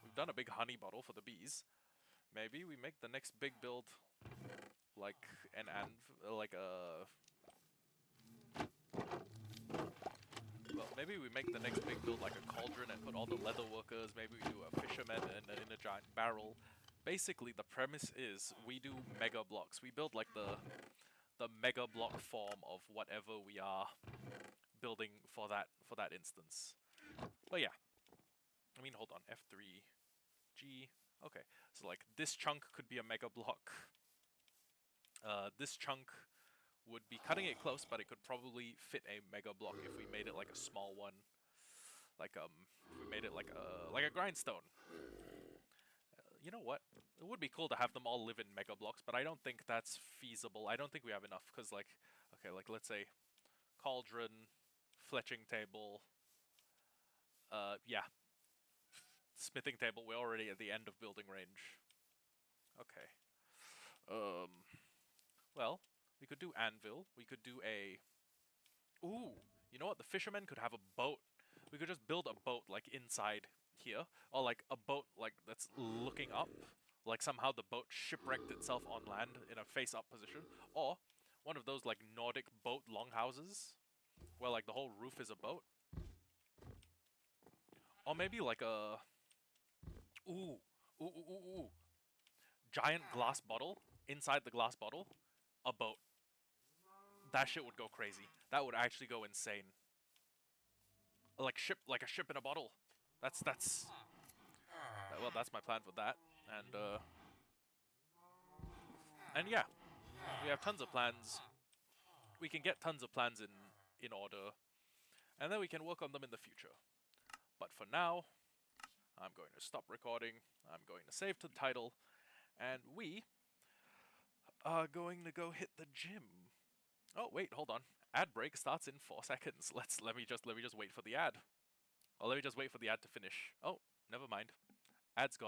We've done a big honey bottle for the bees. Maybe we make the next big build like an like a... Well, maybe we make the next big build like a cauldron and put all the leather workers. Maybe we do a fisherman in a giant barrel. Basically, the premise is we do mega blocks. We build like the mega block form of whatever we are building for that instance. But yeah, I mean, hold on, F3, G. Okay, so like this chunk could be a mega block. This chunk would be cutting it close, but it could probably fit a mega block if we made it like a small one. Like if we made it like a grindstone. You know what? It would be cool to have them all live in mega blocks, but I don't think that's feasible. I don't think we have enough, because like, okay, like let's say cauldron, fletching table. Yeah. smithing table. We're already at the end of building range. Okay. Well, we could do anvil. We could do a... Ooh, you know what? The fishermen could have a boat. We could just build a boat, like, inside here. Or, like, a boat, like, that's looking up. Like, somehow the boat shipwrecked itself on land in a face-up position. Or, one of those, like, Nordic boat longhouses. Where, like, the whole roof is a boat. Or maybe, like, a... Ooh. Ooh. Giant glass bottle. Inside the glass bottle, a boat. That shit would go crazy. That would actually go insane. Like a ship in a bottle. That's well, that's my plan for that. And yeah, we have tons of plans. We can get tons of plans in order, and then we can work on them in the future. But for now, I'm going to stop recording. I'm going to save to the title, and we are going to go hit the gym. Oh wait, hold on. Ad break starts in 4 seconds. Let me just wait for the ad. Or let me just wait for the ad to finish. Oh, never mind. Ad's gone.